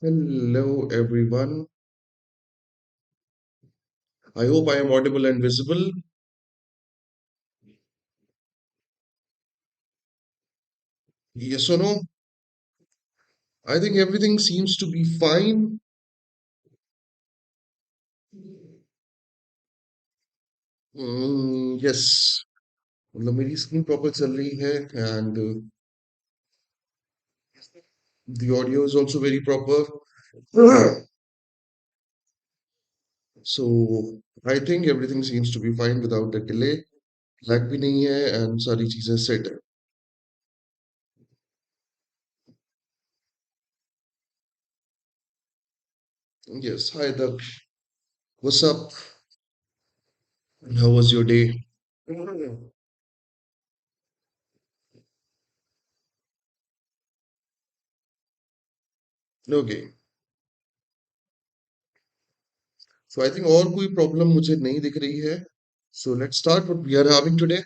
Hello, everyone. I hope I am audible and visible. Yes or no? I think everything seems to be fine. Yes, मतलब मेरी screen proper चल रही है and the audio is also very proper. So I think everything seems to be fine without a delay. Lag भी नहीं है and सारी चीजें set है. Yes, hi Daksh. What's up? How was your day? Okay. So I think और कोई problem मुझे नहीं दिख रही है. So let's start what we are having today.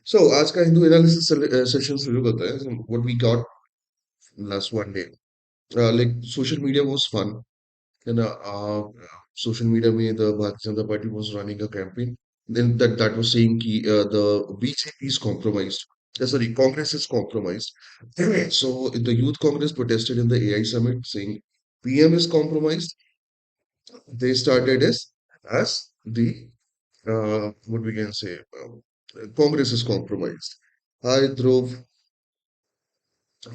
So आज का हिंदू एनालिसिस सेशन शुरू करते हैं. So what we got last one day. Like social media was fun. And social media में the Bharatiya Janata Party was running a campaign. Then that was saying कि the BJP is compromised. Sorry, Congress is compromised. So the Youth Congress protested in the AI summit saying PM is compromised. They started as the what we can say, Congress is compromised. I drove,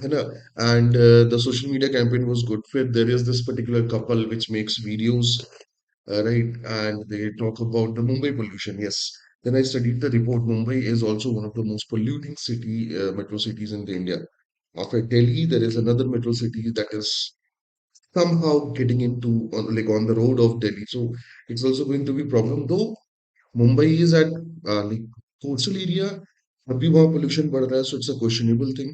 है ना? And the social media campaign was good fit. There is this particular couple which makes videos, right? And they talk about the Mumbai pollution. Yes. Then I studied the report. Mumbai is also one of the most polluting metro cities in India. After Delhi, there is another metro city that is somehow getting into like on the road of Delhi. So it's also going to be problem. Though Mumbai is at like coastal area, अभी वहाँ pollution बढ़ रहा है, so it's a questionable thing.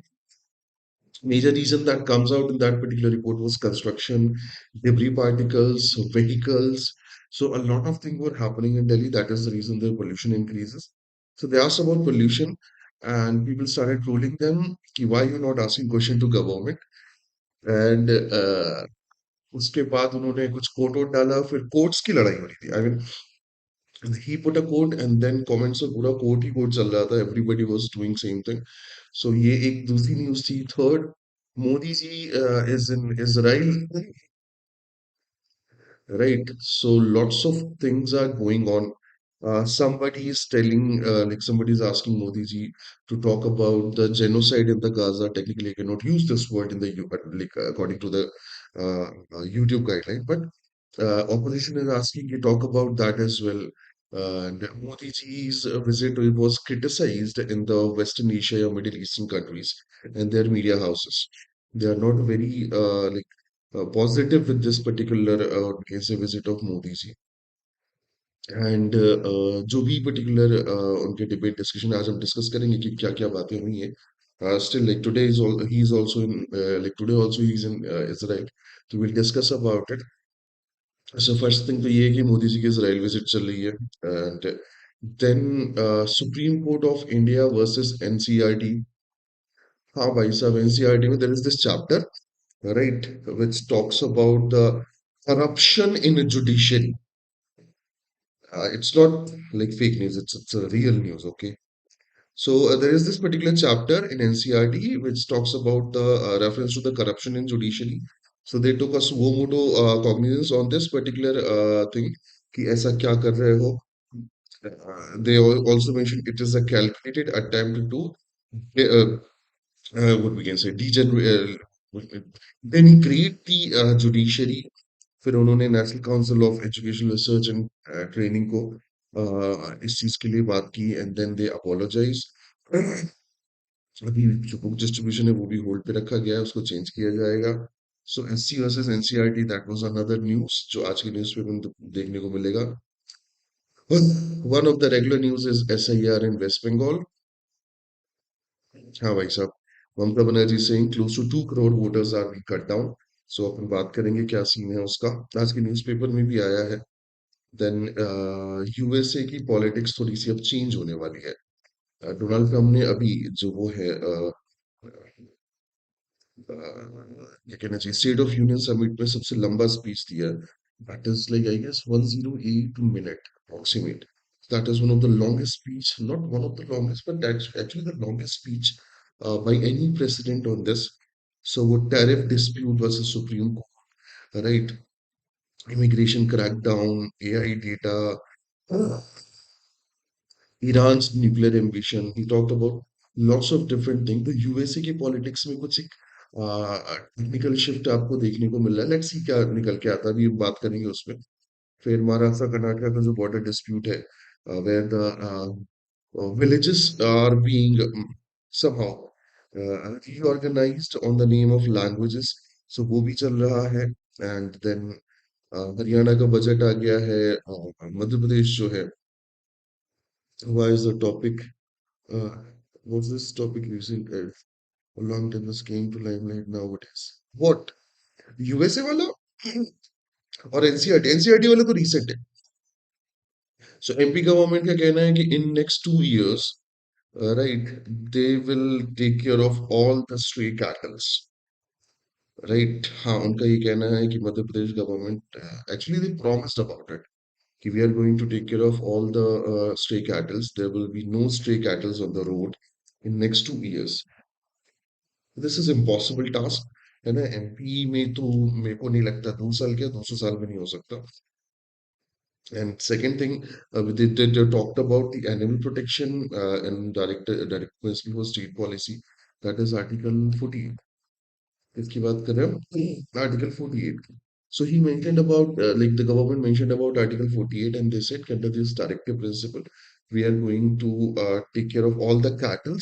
Major reason that comes out in that particular report was construction, debris particles, vehicles. So a lot of things were happening in Delhi. That is the reason the pollution increases. So they asked about pollution, and people started trolling them. कि why you not asking question to government? And उसके बाद उन्होंने कुछ coat vote डाला फिर courts की लड़ाई हो रही थी I mean he put a quote and then comments में पूरा कोट ही कोट चल रहा था everybody was doing same thing so ये एक दूसरी न्यूज़ थी third Modi ji is in Israel right so lots of things are going on somebody is telling like somebody is asking Modi ji to talk about the genocide in the Gaza technically I cannot use this word in the like according to the YouTube guideline but opposition is asking you talk about that as well. And Modi ji's visit was criticized in the Western Asia or Middle Eastern countries and their media houses. They are not very positive with this particular case visit of Modi ji. And जो भी particular उनके debate discussion आज हम discuss करेंगे कि क्या क्या बातें हुई हैं. Still like today is all he is also in like today also he is in Israel. So we'll discuss about it. So first thing तो ये है कि मोदी जी की इजराइल विजिट चल रही है and then Supreme Court of India versus NCERT. हाँ भाई साहब NCERT में there is this chapter right which talks about the corruption in judiciary. It's not like fake news, it's a real news, okay? So there is this particular chapter in NCERT which talks about the reference to the corruption in judiciary. So they took a suo moto cognizance on this particular thing कि ऐसा क्या कर रहे हो. They also mentioned it is a calculated attempt to what we can say degenerate denigrate the judiciary. फिर उन्होंने national council of education research and training को इस चीज के लिए बात की एंड देन दे अपोलोजाइज. अभी जो बुक डिस्ट्रीब्यूशन है वो भी होल्ड पे रखा गया है उसको चेंज किया जाएगा. So SC versus NCERT that was another news जो आज के न्यूज़पेपर में देखने को मिलेगा. One of the regular news is SIR in West Bengal. हाँ भाई साहब Mamata Banerjee saying close to 2 crore voters are being cut down. So अपन बात करेंगे क्या सीन है उसका. आज के न्यूज़पेपर में भी आया है. देन यूएसए की पॉलिटिक्स थोड़ी सी अब चेंज होने वाली है. डोनाल्ड ट्रम्प ने अभी जो वो है क्या कहना चाहिए, स्टेट ऑफ यूनियन समिट में सबसे लंबा स्पीच दिया, that is like I guess 108 minute approximate. That is one of the longest speech, not one of the longest, but that's actually the longest speech by any president on this. So what tariff dispute versus Supreme Court, right? Immigration crackdown, AI data, Iran's nuclear ambition. He talked about lots of different things. तो USA की politics में कुछ एक technical shift आपको देखने को मिल रहा है. लेट्स सी क्या निकल के आता है, अभी बात करेंगे उसमें. फिर महाराष्ट्र कर्नाटका का जो बॉर्डर डिस्प्यूट है, where the villages are being somehow reorganized on the name of languages. So वो भी चल रहा है. एंड देन हरियाणा का बजट आ गया है. मध्य प्रदेश जो है, why is the topic, uh, was this topic recent, a long time this came to limelight nowadays? What? USA वाला और एनसीईआरटी, एनसीईआरटी वाले तो recent है. सो एमपी गवर्नमेंट का कहना है कि in next 2 years, right, they will take care of all the stray cattles. Right, हाँ, उनका ये कहना है कि Madhya Pradesh government actually they promised about it कि we are going to take care of all the stray cattles. There will be no stray cattles on the road in next 2 years. This is impossible task, है ना. MP में तो मेरे को नहीं लगता 2 साल, क्या 200 साल में नहीं हो सकता. And second thing, they talked about the animal protection and direct principle for state policy. That is Article 48. इसकी बात कर रहे हैं Article 48. So he mentioned about like the government mentioned about Article 48, and they said under this directive principle, we are going to take care of all the cattle,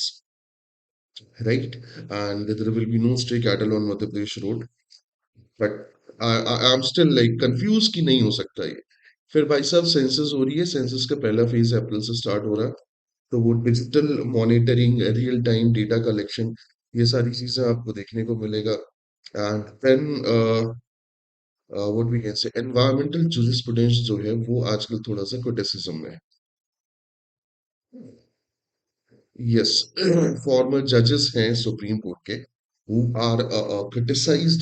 right? And there will be no stray cattle on Madhya Pradesh road. But I am still like confuse कि नहीं हो सकता ये. फिर भाई साहब census हो रही है, सेंसस का पहला फेज अप्रैल से स्टार्ट हो रहा है. तो वो digital monitoring, real time data collection, ये सारी चीजें आपको देखने को मिलेगा. And then what we can say, environmental jurisprudence जो है वो आजकल थोड़ा सा क्रिटिसिज्म में है. Yes, former judges हैं सुप्रीम कोर्ट के, who are criticized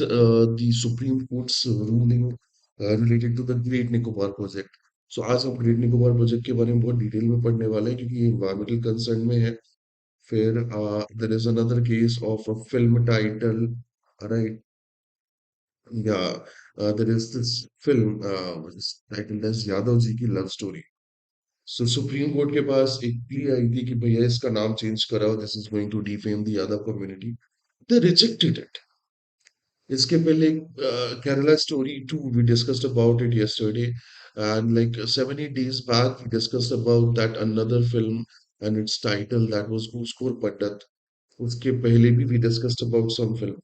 the Supreme Court's ruling related to the Great Nicobar project. So आज हम ग्रेट निकोबार प्रोजेक्ट के बारे में बहुत डिटेल में पढ़ने वाले हैं क्योंकि ये इन्वायरमेंटल कंसर्न में है. फिर there is another case of a film title, right. या there is this film titled as Yadav ji की love story. So Supreme Court के पास एक प्ली आई थी कि भैया इसका नाम चेंज कराओ, this is going to defame the Yadav community. They rejected it. इसके पहले Kerala story 2 we discussed about it yesterday, and like 7 8 days back we discussed about that another film and its title that was Goosecore Paddat. उसके पहले भी we discussed about some film.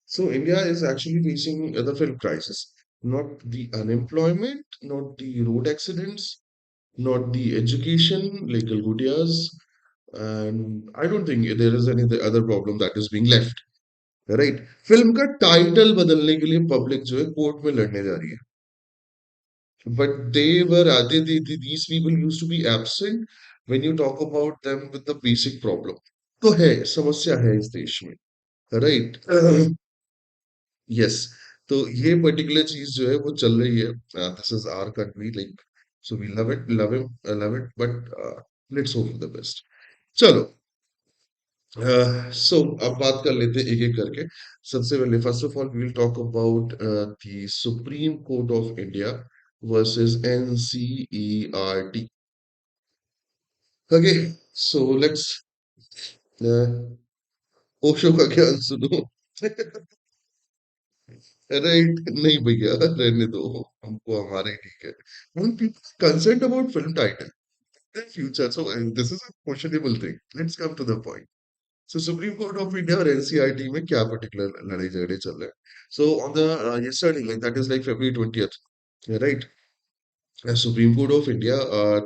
So India is actually facing the film crisis, not the unemployment, not the road accidents, not the education, legal gutias, and I don't think there is any other problem that is being left. Right. Film का title बदलने के लिए public जो है court में लड़ने जा रही है. But they were at these people used to be absent when you talk about them with the basic problem. तो है, समस्या है इस देश में, राइट. यस. तो ये पर्टिकुलर चीज जो है वो चल रही है. This is our country, like, so we love it, love it, but let's hope for the best. चलो. सो अब बात कर लेते हैं एक एक करके. सबसे पहले first of all we will talk about the supreme court of India versus NCERT. Okay. So let's Osho का ज्ञान सुनो. राइट. नहीं भैया, रहने दो, हमको हमारे ही ठीक है. When people are concerned about film title, their future, so this is a questionable thing. Let's come to the point. So Supreme Court of India और NCERT में क्या particular लड़ाई झगड़े चल रहे हैं? So on the yesterday, like that is like February 20th, right? Supreme Court of India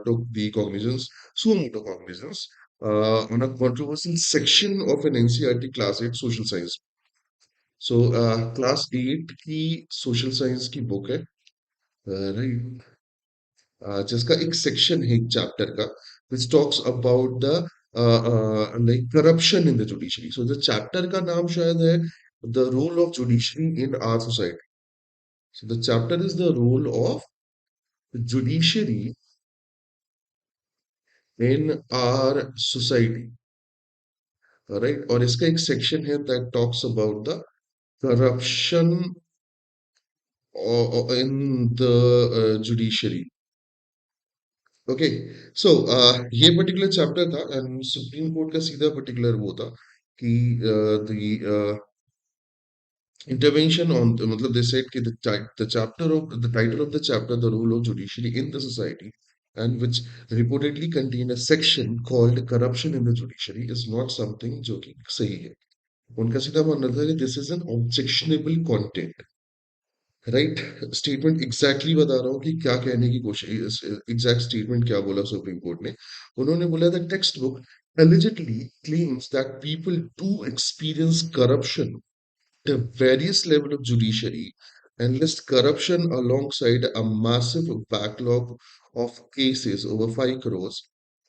took the cognizance, suo motu cognizance, on a controversial section of an NCERT class 8 social science. So class 8 की social science की book है, right? जिसका एक section है एक chapter का which talks about the like corruption in the judiciary. So the chapter का नाम शायद है the role of judiciary in our society. So the chapter is the role of judiciary in our society. Right? और इसका एक section है that talks about the corruption in the judiciary. Okay so ये particular chapter था and supreme court का सीधा particular वो था कि द intervention on मतलब they said कि the chapter of the title of the chapter the role of judiciary in the society and which reportedly contained a section called corruption in the judiciary is not something जो कि सही है उनका सीधा मानना था कि this is an objectionable content right statement exactly बता रहा हूँ कि क्या कहने की कोशिश एग्जैक्ट स्टेटमेंट क्या बोला सुप्रीम कोर्ट ने उन्होंने बोला the text book allegedly claims that people do experience corruption at various level of judiciary and list corruption alongside a massive backlog of cases over 5 crores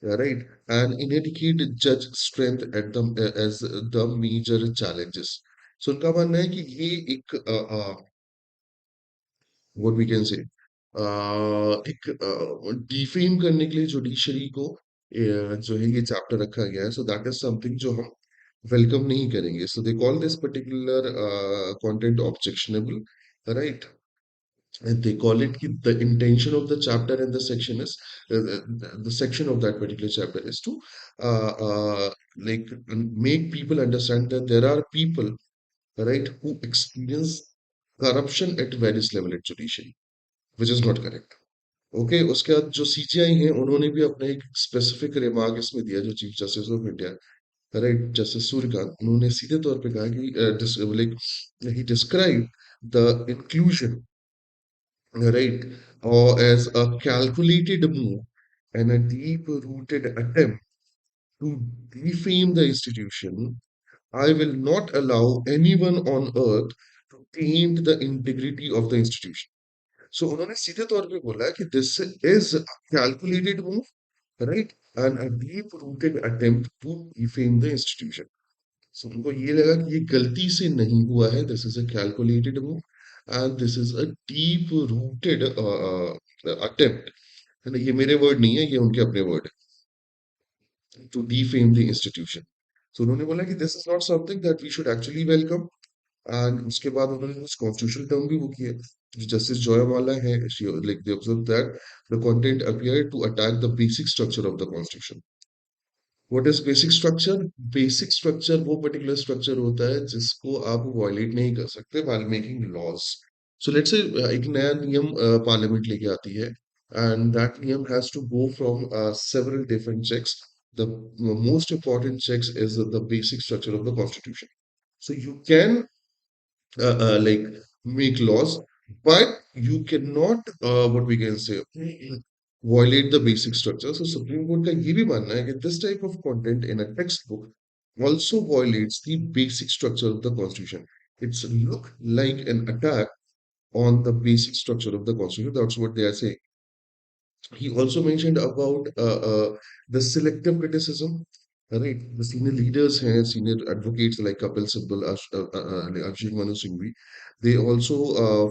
right and inadequate judge strength at the as the major challenges so उनका मानना है कि ये एक what we can से एक defame करने के लिए जुडिशरी को जो है ये चैप्टर रखा गया है सो दैट इज समथिंग जो हम वेलकम नहीं करेंगे so they call this particular content objectionable right and they call it ki the intention of the chapter and the section is the section of that particular chapter is to uh, uh, like make people understand that there are people right who experience corruption at various level at judiciary which is not correct. Okay उसके बाद जो CGI हैं उन्होंने भी अपना एक specific remark इसमें दिया जो chief justice of India right justice Suryakant उन्होंने सीधे तौर पे कहा कि like he describe the inclusion right or as a calculated move and a deep rooted attempt to defame the institution. I will not allow anyone on earth to taint the integrity of the institution. So उन्होंने सीधे तौर पे बोला कि this is a calculated move, right? And a deep-rooted attempt to defame the institution. So उनको ये लगा कि ये गलती से नहीं हुआ है. This is a calculated move, and this is a deep-rooted attempt. है ना? ये मेरे वर्ड नहीं है, ये उनके अपने वर्ड है. To defame the institution. So उन्होंने बोला कि this is not something that we should actually welcome. And उसके बाद उन्होंने कुछ कॉन्स्टिट्यूशनल टर्म भी वो किए जो जस्टिस जॉयमाला है like they observe that the content appear to attack the basic structure of the constitution what is basic structure वो पर्टिकुलर स्ट्रक्चर होता है जिसको आप वायलेट नहीं कर सकते while making laws so let's say एक नया नियम पार्लियामेंट लेके आती है एंड दैट नियम has to go from several different checks the most important checks is the basic structure of the constitution so you can like make laws, but you cannot what we can say violate the basic structure. So Supreme Court का ये भी मानना है कि this type of content in a textbook also violates the basic structure of the constitution. It's look like an attack on the basic structure of the constitution. That's what they are saying. He also mentioned about the selective criticism. Right, the senior leaders here, senior advocates like Kapil Sibal, like Abhishek Manu Singhvi, they also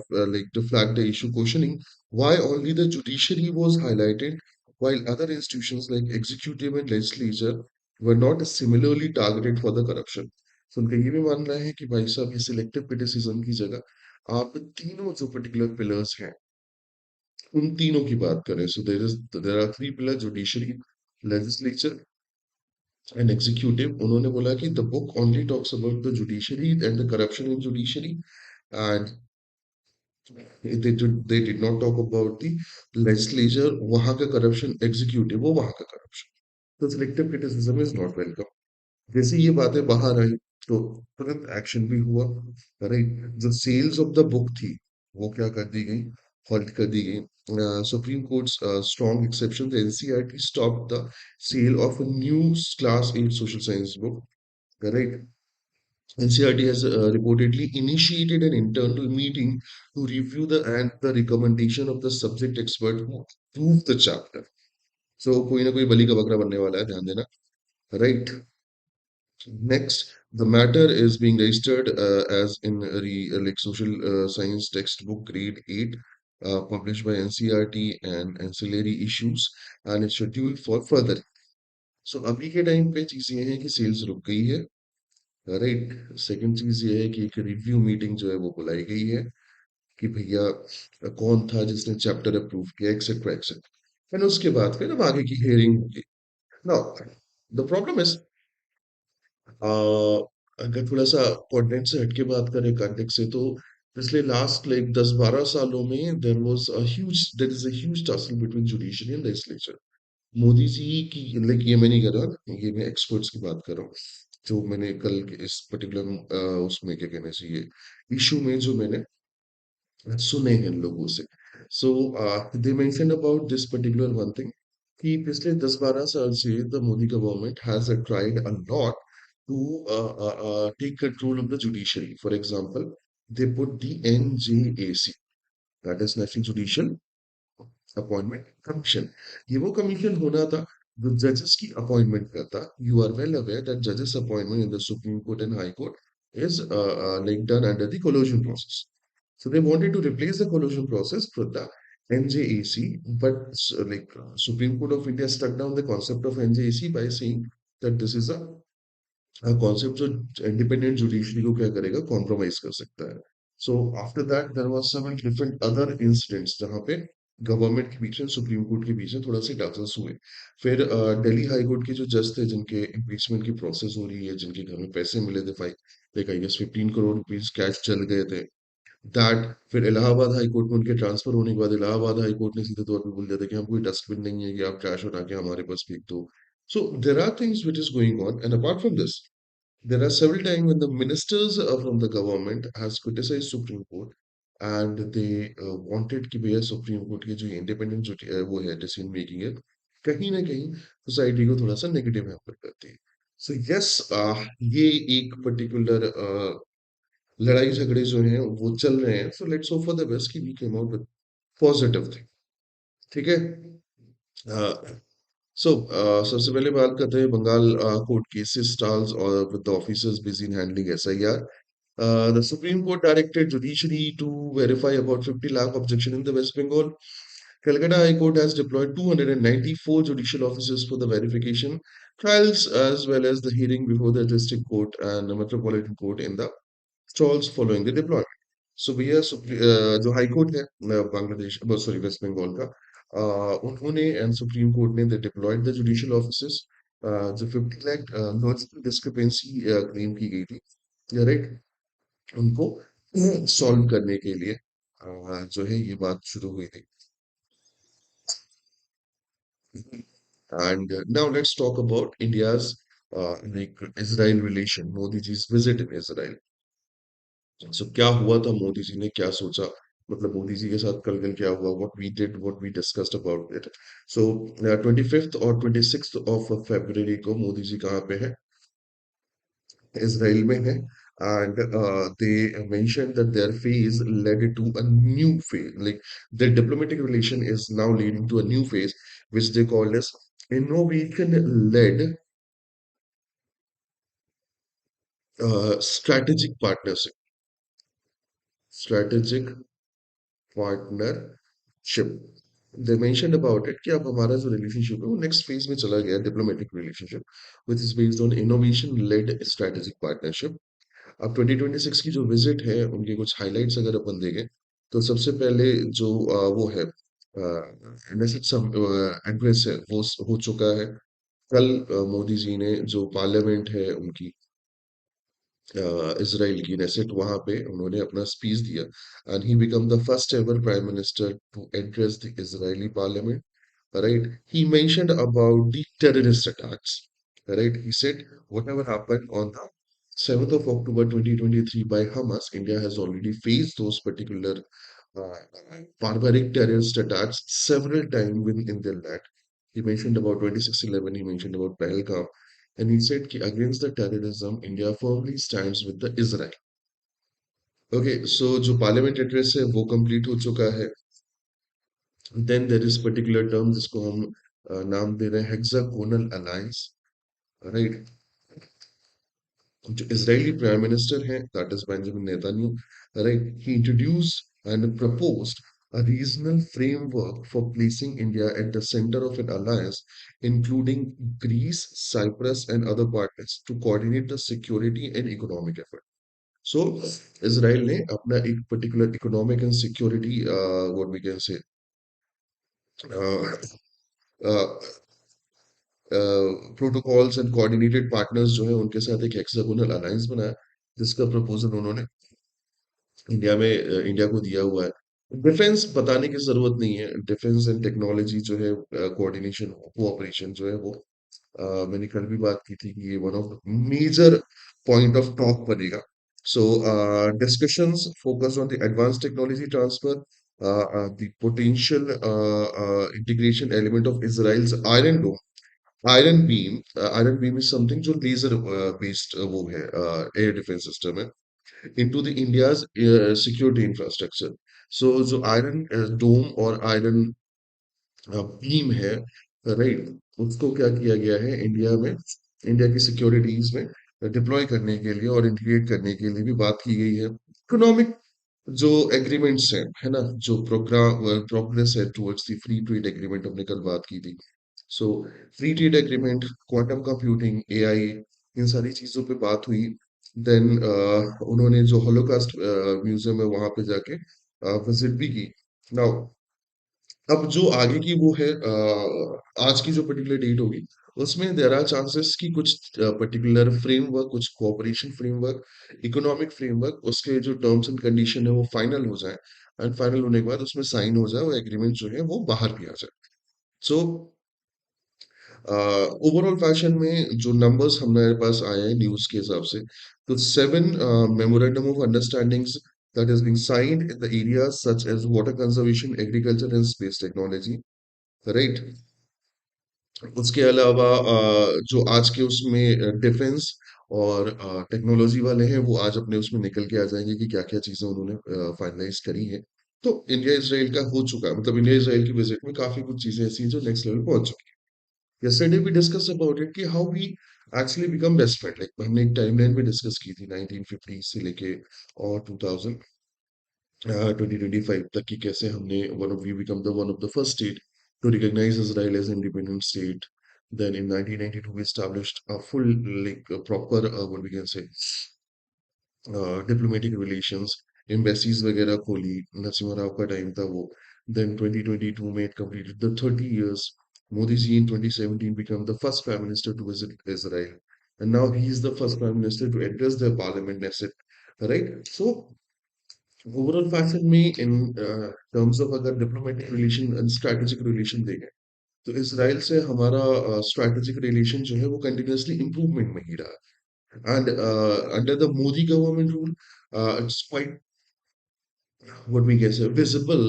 like to flag the issue, questioning why only the judiciary was highlighted, while other institutions like executive and legislature were not similarly targeted for the corruption. So उनका ये भी मानना है कि भाई साहब ये selective criticism की जगह आप तीनों जो पर्टिकुलर पिलर्स हैं उन तीनों की बात करें so there are three pillar judiciary legislature and executive उन्होंने बोला कि the book only talks about the judiciary and the corruption in judiciary and they did not talk about the legislature वहां का करप्शन एग्जीक्यूटिव वो वहां का corruption तो selective criticism is not welcome जैसे ये बातें बाहर आई तो तुरंत एक्शन भी हुआ राइट जो सेल्स ऑफ द बुक थी वो क्या कर दी गई हॉल्ट कर दी गई supreme court's strong exception the NCERT stop the sale of a new class 8 social science book right NCERT has reportedly initiated an internal meeting to review the and the recommendation of the subject expert who approved the chapter. So कोई ना कोई बलि का बकरा बनने वाला है ध्यान देना right. Next, The matter is being registered as in like social science textbook grade 8, published by NCERT and ancillary issues, and it's scheduled for further. So अभी के टाइम पे चीज ये है कि सेल्स रुक गई है, राइट। सेकंड चीज ये है कि एक रिव्यू मीटिंग जो है वो बुलाई गई है कि भैया कौन था जिसने चैप्टर अप्रूव किया, एक्सेट्रा एक्सेट्रा, एंड उसके बाद फिर अब आगे की हियरिंग होगी। नाउ द प्रॉब्लम इज, अगर थोड़ा सा कंटेंट से हटके बात करें, कंटेक्ट से, तो पिछले लास्ट लाइक 10-12 सालों में there is a huge tussle between judiciary and legislature. Modi ji की, लाइक ये मैं नहीं कर रहा, ये मैं एक्सपर्ट्स की बात कर रहा हूँ, जो मैंने कल के इस पर्टिकुलर उसमें क्या कहना चाहिए, इशू में जो मैंने सुने हैं लोगों से। So they mention about this particular one thing कि पिछले 10-12 साल से the Modi government has tried a lot to take control of the judiciary. For example, they put the NJAC, that is National Judicial Appointment Commission. ये वो commission होना था जो जजेस की अपॉइंटमेंट करता। You are well aware that जजेस appointment in the supreme Court and high court is like done under the collision process. So they wanted to replace the collusion process with the NJAC, but Supreme Court of India struck down the concept of NJAC by saying that this is a concept जो independent judiciary को क्या करेगा, compromise कर सकता है। So after that there was several different other incidents जहाँ पे government के बीच में, सुप्रीम कोर्ट के बीच में थोड़ा से टचल्स हुए। फिर दिल्ली हाई कोर्ट के जो जज थे जिनके इम्पीचमेंट की प्रोसेस हो रही है, जिनके घर में पैसे मिले थे, 15 करोड़ रुपीज कैश चल गए थे, दैट फिर इलाहाबाद हाई कोर्ट में उनके ट्रांसफर होने के बाद इलाहाबाद हाई कोर्ट ने सीधे तौर पे बोल दिया था कि हम कोई डस्टबिन नहीं है कि आप ट्रैश उठा के हमारे पास फेंक दो। So there are things which is going on, and apart from this there are several times when the ministers from the government has criticized Supreme Court, and they wanted कि भैया सुप्रीम कोर्ट की जो independent जो वो है decision making है, कहीं ना कहीं सोसाइटी को थोड़ा सा नेगेटिव हैम्पर करती है। सो यस, ये एक पर्टिकुलर लड़ाई झगड़े जो हैं वो चल रहे हैं। So let's hope for the best कि we came out with positive thing. ठीक है। सो सबसे पहले बात करते हैं बंगाल कोर्ट केसेस स्टॉल्स और with the officers busy in handling SIR. The Supreme Court directed judiciary to verify about 50 lakh objection in the West Bengal. Calcutta High Court has deployed 294 judicial officers for the verification trials as well as the hearing before the district court and the metropolitan court in the stalls following the deployment. सो भैया जो high court है Bangladesh, sorry waste Bengal का, उन्होंने and supreme court ने diploid the judicial officers, जो 50 lakh logical discrepancy claim की गई थी, राइट, उनको सॉल्व करने के लिए जो है ये बात शुरू हुई थी। And now let's talk about India's like Israel relation, Modi जी's visit in Israel. सो क्या हुआ था, मोदी जी ने क्या सोचा, मतलब मोदी जी के साथ कल कल क्या हुआ, what we discussed about it. So 25th और 26th of February को मोदी जी कहाँ पे है, इसराइल में है। And they mention that their phase led to a new phase, like their diplomatic relation is now leading to a new phase which they called as innovation led strategic partnership. They mentioned about it कि अब हमारा जो relationship है वो next phase में चला गया, diplomatic relationship which is based on innovation led strategic partnership. अब 2026 की जो विजिट है उनके कुछ हाइलाइट्स अगर अपन देखें, तो सबसे पहले जो वो है एड्रेस है वो हो चुका है। कल मोदी जी ने जो पार्लियामेंट है उनकी, इसराइल की नेसेट, वहां पे उन्होंने अपना स्पीच दिया, and he become the first ever prime minister to address the Israeli parliament, right? He mentioned about the terrorist attacks, right? He said whatever happened on the 7th of October 2023 by Hamas, India has already faced those particular uh, barbaric terrorist attacks several times within their land. He mentioned about 26/11, he mentioned about Pahalgam, and he said कि against the terrorism, India firmly stands with the Israel. Okay, so जो parliament address है वो complete हो चुका है। Then there is particular term जिसको हम नाम दे रहे हैं हेक्सागोनल अलायंस, राइट। जो इजरायली प्राइम मिनिस्टर हैं, that is Benjamin Netanyahu, right, he introduced and proposed a regional framework for placing India at the center of an alliance, including Greece, Cyprus, and other partners, to coordinate the security and economic effort. So, Israel ने अपना एक particular economic and security, what we can say, uh, uh, protocols and coordinated partners जो है उनके साथ एक hexagonal alliance बनाया, जिसका प्रपोजल उन्होंने इंडिया में इंडिया को दिया हुआ है। डिफेंस बताने की जरूरत नहीं है, डिफेंस एंड टेक्नोलॉजी जो है, कोऑर्डिनेशन कोऑपरेशन जो है वो, मैंने कल भी बात की थी कि ये one of the major point of talk बनेगा। So discussions focus on the advance technology transfer, the potential integration element of Israel's Iron Beam is something जो लेजर बेस्ड वो है, एयर डिफेंस सिस्टम है, into the India's security infrastructure. So जो iron डोम और iron beam है, right, उसको क्या किया गया है इंडिया में, इंडिया की सिक्योरिटीज में डिप्लॉय करने के लिए और इंटीग्रेट करने के लिए भी बात की गई है। इकोनॉमिक जो एग्रीमेंट्स हैं, है ना, जो प्रोग्राम प्रोग्रेस है towards the free trade agreement, हमने कल बात की थी। So free trade agreement, quantum computing, AI, इन सारी चीजों पे बात हुई। देन उन्होंने जो होलोकास्ट म्यूजियम है वहां पे जाके विजिट भी की। नाउ अब जो आगे की वो है, आज की जो पर्टिकुलर डेट होगी, उसमें देर आर चांसेस कि कुछ पर्टिकुलर फ्रेमवर्क, कुछ कोऑपरेशन फ्रेमवर्क, इकोनॉमिक फ्रेमवर्क, उसके जो टर्म्स एंड कंडीशन है वो फाइनल हो जाए, एंड फाइनल होने के बाद उसमें साइन हो जाए, वो एग्रीमेंट जो है वो बाहर भी आ जाए। सो ओवरऑल फैशन में जो नंबर्स हमारे पास आए हैं न्यूज के हिसाब से, तो 7 memorandum of understandings that is being signed in the areas such as water conservation, agriculture, and space technology, right? उसके अलावा जो आज के उसमें डिफेंस और टेक्नोलॉजी वाले हैं, वो आज अपने उसमें निकल के आ जाएंगे कि क्या क्या चीजें उन्होंने फाइनलाइज करी हैं। तो इंडिया इसराइल का हो चुका है, मतलब इंडिया इसराइल की विजिट में काफी कुछ चीजें ऐसी हैं जो नेक्स्ट लेवल पहुंच चुकी है। Yesterday we discuss about it कि how we actually become best friend, like हमने एक टाइमलाइन भी डिस्कस की थी 1950 से लेके और 2025 तक की, कैसे हमने one of we become the one of the first state to recognize Israel as an independent state. Then in 1992 we established a full, like a proper, what we can say, diplomatic relations, embassies वगैरह खोली, नरसिम्हा राव का time था वो। Then 2022 में it completed the 30 years. Modi ji in 2017 became the first prime minister to visit Israel, and now he is the first prime minister to address the parliament Knesset, right? So overall fashion में in terms of अगर diplomatic relation and strategic relation देखें, तो Israel से हमारा strategic relation जो है वो continuously improvement में ही रहा। And under the Modi government rule, it's quite what we can say visible,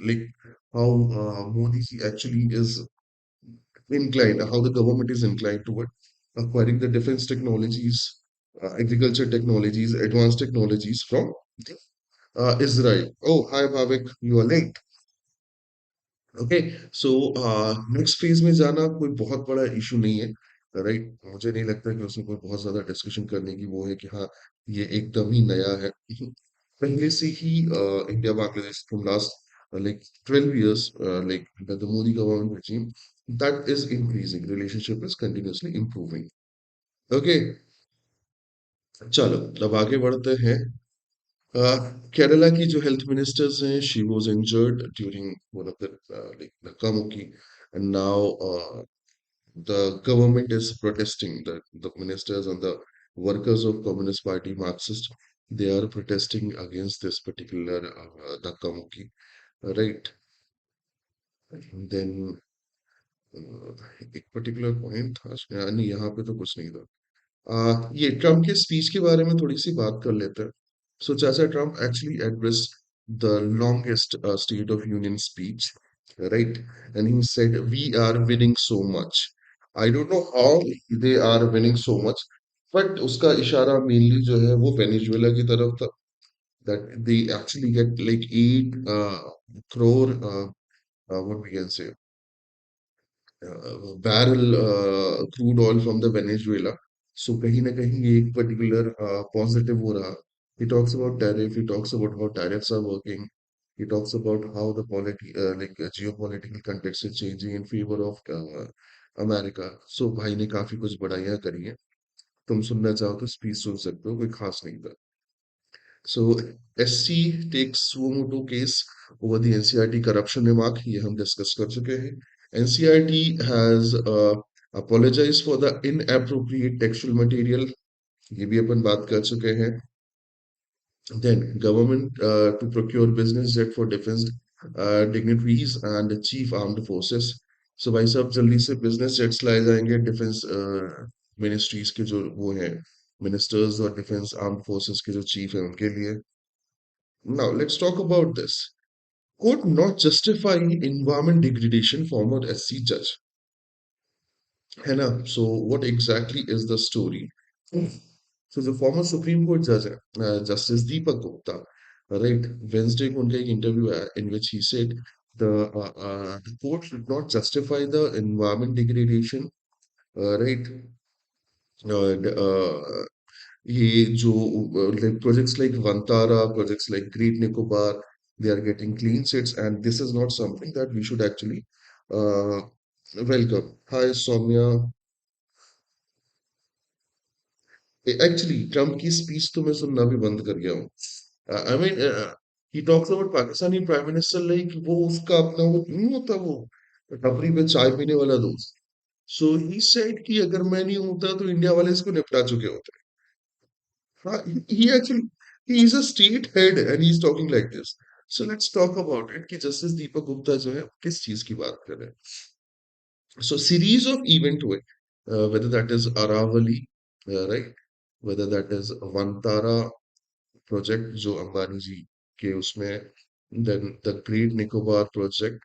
like how Modi ji actually is inclined, how the government is inclined toward acquiring the defense technologies, agriculture technologies, advanced technologies from Israel. Oh, hi Bhavik, you are late. Okay, so next phase में जाना कोई बहुत बड़ा issue नहीं है, right? मुझे नहीं लगता कि उसमें कोई बहुत ज्यादा डिस्कशन करने की वो है कि हाँ, ये एकदम ही नया है। पहले से ही India Bangladesh from last like 12 years, like under the Modi government regime, that is increasing, relationship is continuously improving. Okay, चलो अब आगे बढ़ते हैं। केरला की जो हेल्थ मिनिस्टर्स हैं, she was injured during one of the like धक्का मुक्की, and now the government is protesting, the ministers and the workers of Communist Party Marxist, they are protesting against this particular धक्का मुक्की, right? Then एक particular point था, नहीं यहाँ पे तो कुछ नहीं था। ये ट्रम्प के स्पीच के बारे में थोड़ी सी बात कर लेते हैं। सो चाचा Trump actually addressed the longest state of union speech, right, and he said we are winning so much. I don't know how they are winning so much, but उसका इशारा मेनली जो है वो वेनेजुएला की तरफ था, that they actually get like 8 crore, what we can say, barrel crude oil from the Venezuela. सो कहीं ना कहीं ये एक पर्टिकुलर पॉजिटिव हो रहा. He talks about tariff. He talks about how tariffs are working. He talks about how the geopolitical context is changing in favor of America. So भाई ने काफी कुछ बढ़ाइयाँ करी हैं. तुम सुनना चाहो तो स्पीच सुन सकते हो, कोई खास नहीं था. So SC takes suo motu case over the NCERT corruption remark. ये हम डिस्कस कर चुके हैं. NCERT has apologized for the inappropriate textual material. ये भी अपन बात कर चुके हैं. Then government to procure business jet for defense dignitaries and chief armed forces. So भाई साहब जल्दी से business jets लाए जाएंगे डिफेंस मिनिस्ट्रीज के जो वो हैं मिनिस्टर्स और डिफेंस आर्म्ड फोर्सेस के जो चीफ हैं उनके लिए. Now let's talk about this. Court not justifying environment degradation, former SC judge. है ना? So what exactly is the story? So the former Supreme Court judge, Justice Deepak Gupta, right? Wednesday को उनका एक interview है in which he said the court should not justify the environment degradation, right? ये जो like projects like Vantara, projects like Great Nicobar, they are getting clean sheets, and this is not something that we should actually uh, welcome. Hi, Soumya. Actually, Trump की speech तो मैं सुनना भी बंद कर गया हूँ. I mean he talks about Pakistani prime minister like वो उसका अपना वो नहीं होता वो टपरी पे चाय पीने वाला दोस्त. सो ही सेड कि अगर मैं नहीं होता तो इंडिया वाले इसको निपटा चुके होते. हाँ, he actually he is a state head and he is talking like this. So let's talk about it कि जस्टिस दीपक गुप्ता जो है किस चीज की बात कर रहे हैं. So series of event हुए, whether that is Aravali, right, whether that is Vantara project जो अंबानी जी के उसमें, then the great Nicobar project,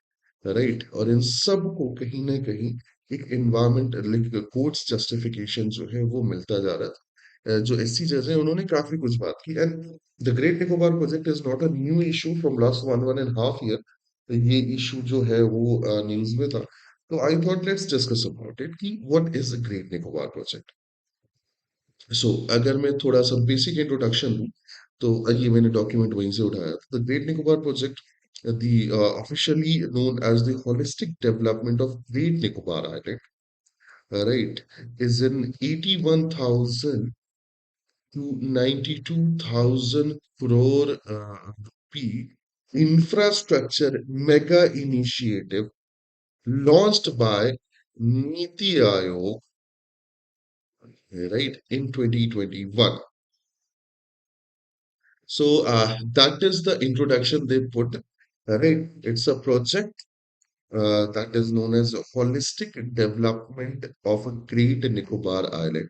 right. और इन सब को कहीं ना कहीं एक एनवायरमेंट लाइक कोर्ट्स जस्टिफिकेशन जो है वो मिलता जा रहा था. जो एससी जज हैं उन्होंने काफी कुछ बात की. And the great Nicobar project is not a new issue from last one and half year. ये इशू जो है वो न्यूज में था. तो I thought let's discuss about it कि what is the great Nicobar project. So अगर मैं थोड़ा सा बेसिक इंट्रोडक्शन दूं तो ये मैंने डॉक्यूमेंट वहीं से उठाया. The great Nicobar project, the officially known as the holistic development of Great Nicobar Island, right, is an 81,000 to 92,000 crore rupee infrastructure mega initiative launched by Niti Aayog, right, in 2021. So that is the introduction they put. Right, it's a project that is known as holistic development of a Great Nicobar Island.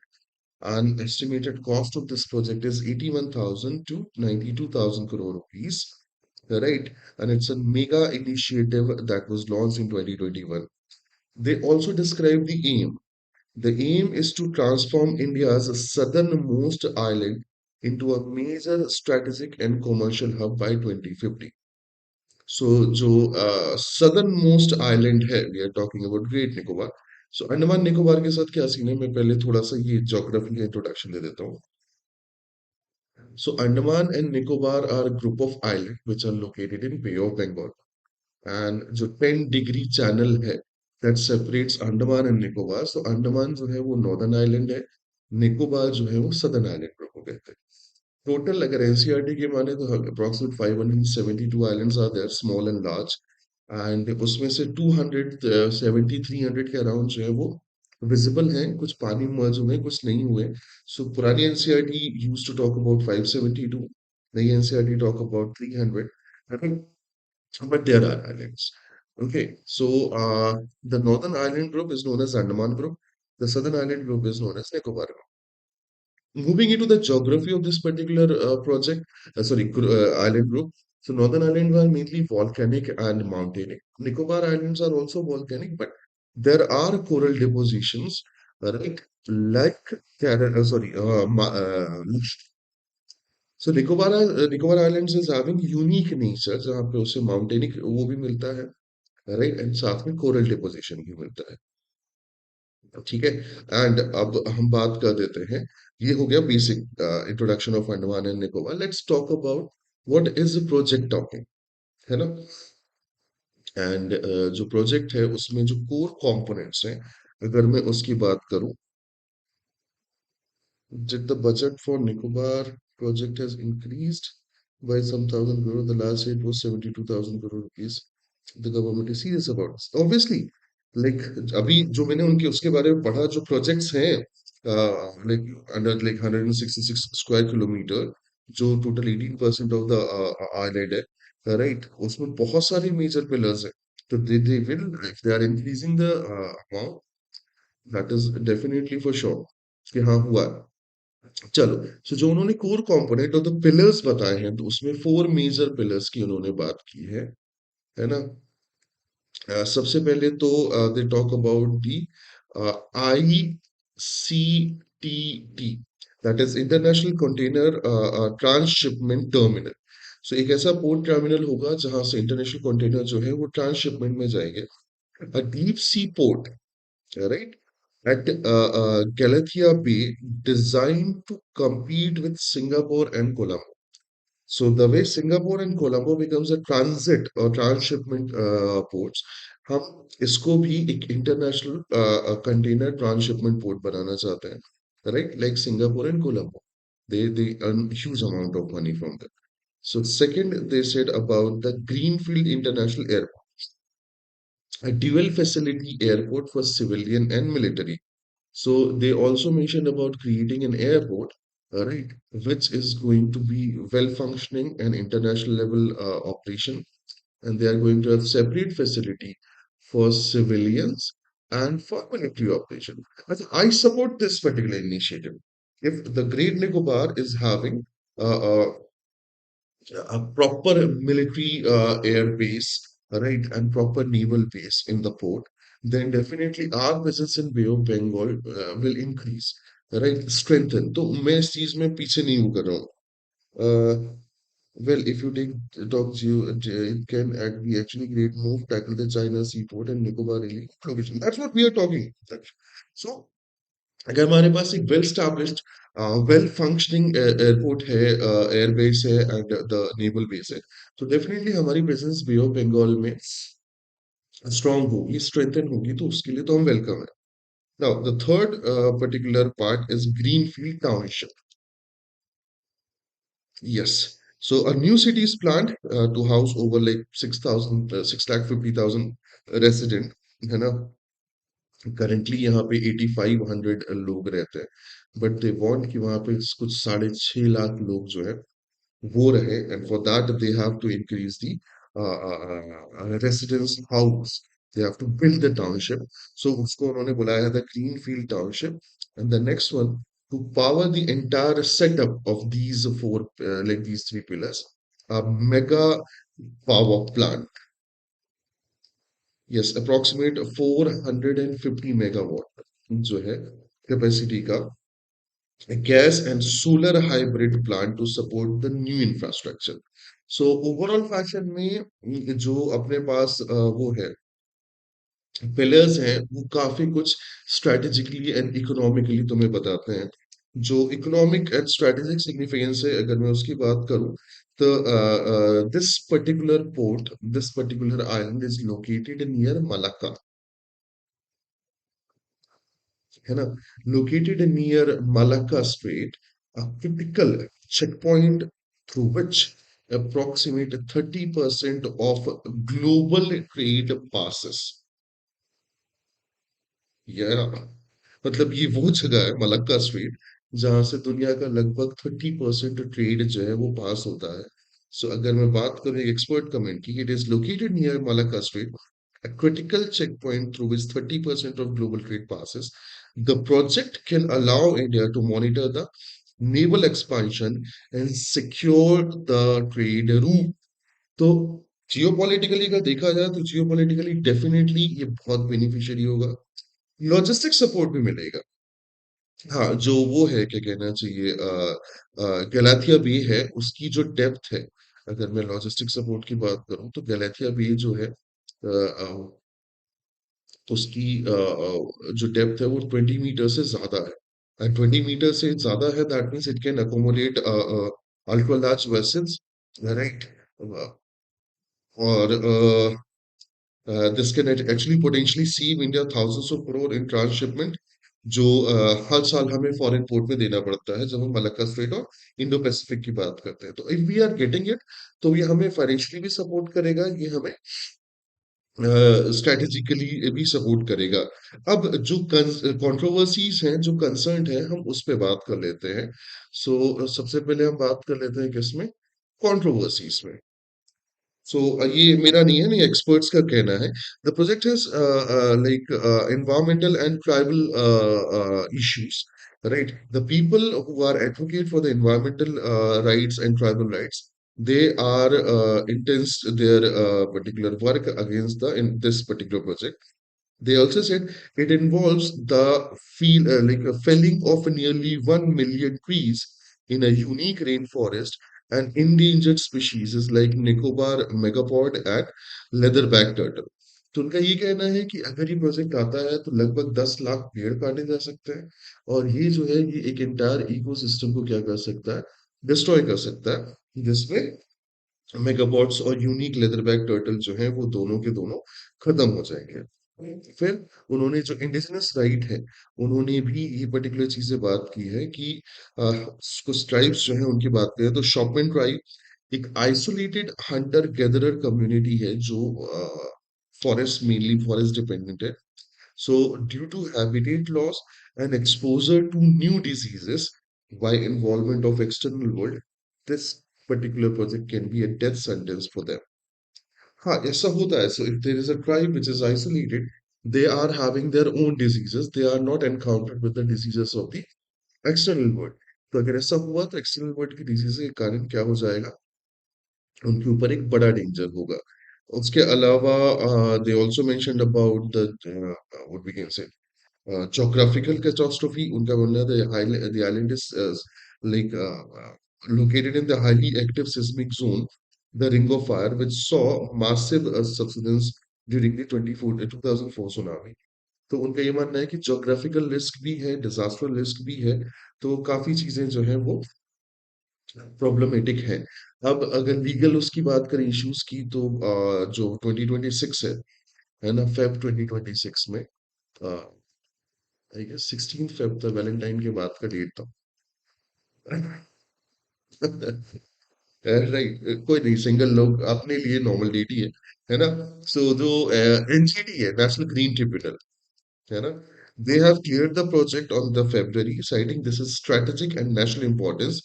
And estimated cost of this project is 81,000 to 92,000 crore rupees. Right, and it's a mega initiative that was launched in 2021. They also describe the aim. The aim is to transform India's southernmost island into a major strategic and commercial hub by 2050. So, जो southern most island है, we are talking about Great Nicobar. So Andaman Nicobar के साथ क्या scene है, मैं पहले थोड़ा सा ये ज्योग्राफी का इंट्रोडक्शन दे देता हूँ. So Andaman and Nicobar are group of island which are located in Bay of Bengal. And जो 10 डिग्री चैनल है that separates Andaman and Nicobar. So Andaman जो है वो नॉर्दर्न आइलैंड है, निकोबार जो है वो सदर्न आइलैंड ग्रुप को कहते हैं. टोटल अगर एनसीईआरटी के माने तो approximate 572 islands are there, small and large. And उसमें से 270 300 के अराउंड जो है वो विजिबल हैं, कुछ पानी में मर्ज हुए कुछ नहीं हुए. सो पुरानी NCERT used to talk about 572, नई NCERT talk about 300. But there are islands. Okay, so the northern island group is known as Andaman group. The southern island group is known as Nicobar group. Moving into the geography of this particular island group. So northern islands are mainly volcanic and mountainic. Nicobar islands are also volcanic, but there are coral depositions, right? Like so Nicobar Islands is having unique nature जहाँ पे उसे mountainic वो भी मिलता है, right, and साथ में coral deposition भी मिलता है. ठीक है। एंड अब हम बात कर देते हैं, ये हो गया basic introduction of Andaman and Nicobar. Let's talk about what is project talking, है ना। एंड जो प्रोजेक्ट है उसमें जो कोर कंपोनेंट्स हैं, अगर मैं उसकी बात करूं, did the budget for Nicobar project has increased by some thousand crore? The last year it was 72,000 crore rupees. The government is serious about this. Obviously, like अभी जो मैंने उनके उसके बारे में पढ़ा, जो प्रोजेक्ट्स हैं like under like 166 square kilometer, जो टोटल 18% ऑफ द आइलैंड है, राइट, उसमें बहुत सारे मेजर पिलर्स हैं। तो they will, if they are increasing the amount, that is definitely for sure कि हाँ हुआ है। चलो, सो जो उन्होंने कोर कंपोनेंट और द पिलर्स बताए हैं, तो उसमें फोर मेजर पिलर्स की उन्होंने बात की है ना। सबसे पहले तो they talk about the I C T T, that is international container transshipment terminal. So एक ऐसा पोर्ट टर्मिनल होगा जहां से इंटरनेशनल कंटेनर जो है वो ट्रांसशिपमेंट में जाएंगे। A deep sea port, right, at Galathea Bay, designed to compete with Singapore and Colombo. So the way Singapore and Colombo becomes a transit or transshipment ports, हम इसको भी एक इंटरनेशनल कंटेनर ट्रांसशिपमेंट पोर्ट बनाना चाहते हैं, right, like Singapore and Colombo. they earn huge amount of money from that. So second, they said about the Greenfield International Airport, a dual facility airport for civilian and military. So they also mentioned about creating an airport, right, which is going to be well functioning and international level operation, and they are going to have separate facility for civilians and for military operation. I support this particular initiative. If the Great Nicobar is having a proper military air base, right, and proper naval base in the port, then definitely our presence in Bay of Bengal will increase, right, strengthen. तो मैं इस चीज में पीछे नहीं हूँ कर रहा हूँ। Well, if you take talk geo, it can be actually great move, tackle the China seaport and Nicobar really location. That's what we are talking. So अगर हमारे पास एक well established well functioning airport है, airbase है and the naval base है, तो definitely हमारी presence bay of Bengal में strong होगी, स्ट्रेंथन होगी, तो उसके लिए तो हम वेलकम है। Now the third particular part is greenfield township. Yes, so a new city is planned to house over like 6,000 6,50,000 resident, है ना। करंटली यहाँ पे 8,500 लोग रहते हैं, बट दे वांट कि वहाँ पे कुछ 6.5 लाख लोग जो है वो रहे, and for that they have to increase the residence house, they have to build the township. So उसको उन्होंने बुलाया है the green field township. And the next one, to power the entire setup of these four like these three pillars, mega power plant, yes, approximate 450 megawatt जो है capacity का gas and solar hybrid plant to support the new infrastructure. So overall fashion में जो अपने पास वो है pillars हैं, वो काफी कुछ स्ट्रेटेजिकली एंड इकोनॉमिकली तुम्हें बताते हैं। जो इकोनॉमिक एंड स्ट्रेटेजिक सिग्निफिकेंस है, अगर मैं उसकी बात करूं, तो this particular port, this particular island is located near Malacca, है ना, located near Malacca Strait, a critical checkpoint through which approximate 30% of global trade passes. या मतलब ये वो जगह है मलक्का स्ट्रेट जहां से दुनिया का लगभग 30% ट्रेड जो है वो पास होता है। सो अगर मैं बात करूं एक एक्सपर्ट कमेंट की, it is located near Malacca strait, a critical checkpoint through which 30% of global trade passes. The project can allow India to monitor the naval expansion and secure the trade route. तो geopolitically अगर देखा जाए तो geopolitically definitely ये बहुत beneficiary होगा, logistic support भी मिलेगा। हाँ, जो वो है क्या कहना चाहिए, गलाथिया बे है, उसकी जो डेप्थ है, अगर मैं लॉजिस्टिक सपोर्ट की बात करूं तो गलाथिया बे जो है उसकी जो डेप्थ है वो 20 मीटर से ज्यादा है, एंड 20 मीटर से ज्यादा है, that means it can accommodate ultra large vessels, right? और this can actually potentially save India thousands of crore in transshipment, जो हर साल हमें फॉरेन पोर्ट में देना पड़ता है जब हम मलक्का स्ट्रेट और इंडो पैसिफिक की बात करते हैं। तो if we are getting it, तो ये हमें फाइनेंशियली भी सपोर्ट करेगा, ये हमें स्ट्रेटेजिकली भी सपोर्ट करेगा। अब जो कंट्रोवर्सीज हैं, जो कंसर्न है, हम उस पे बात कर लेते हैं। सो सबसे पहले हम बात कर लेते हैं किसमें, कंट्रोवर्सीज में। So ये मेरा नहीं है, नहीं एक्सपर्ट्स का कहना है। The project is like environmental and tribal issues, right? The people who are advocate for the environmental rights and tribal rights, they are intense their particular work against the in this particular project. They also said it involves the like a felling of nearly 1 million trees in a unique rainforest and endangered species is like Nicobar megapod and leatherback turtle. तो उनका ये कहना है कि अगर ये project आता है तो लगभग 10 लाख पेड़ काटे जा सकते हैं, और ये जो है ये एक एंटायर इकोसिस्टम को क्या कर सकता है, डिस्ट्रॉय कर सकता है, जिसमें मेगापॉड्स और यूनिक लेदरबैक टर्टल जो है वो दोनों के दोनों खत्म हो जाएंगे। फिर उन्होंने जो इंडिजिनस राइट है, उन्होंने भी ये पर्टिकुलर चीजें बात की है कि कुछ ट्राइब्स जो है उनकी बात करें तो शॉपमैन ट्राइब एक आइसोलेटेड हंटर गैदरर कम्युनिटी है जो फॉरेस्ट, मेनली फॉरेस्ट डिपेंडेंट है। So, due to habitat loss and exposure to new diseases by involvement of external world, this particular project can be a death sentence for them. हाँ, ऐसा होता है. So, if there is a tribe which is isolated, they are having their own diseases. They are not encountered with the diseases of the external world. तो अगर ऐसा हुआ तो external world की डिजीज के कारण क्या हो जाएगा, उनके ऊपर एक बड़ा डेंजर होगा। उसके अलावा they also mentioned about the what we can say geographical catastrophe. उनका बोलना है the island is like located in the highly active seismic zone, the Ring of Fire, which saw massive subsidence during the 2004 tsunami. तो उनका ये मानना है कि geographical risk भी है, डिजास्टर रिस्क भी है, तो काफी चीजें जो है वो प्रॉब्लमेटिक है। अब अगर लीगल उसकी बात करें इश्यूज की, तो जो 2026 है ना, फेब 2026 में, आई गेस 16 फेब था, वैलेंटाइन के बाद का डेट था। राइट, कोई नहीं, सिंगल लोग अपने लिए नॉर्मल डेट ही है ना। सो जो एनजीटी है, नेशनल ग्रीन ट्रिब्यूनल, है ना, they have cleared the project on the February, citing this is strategic and national importance.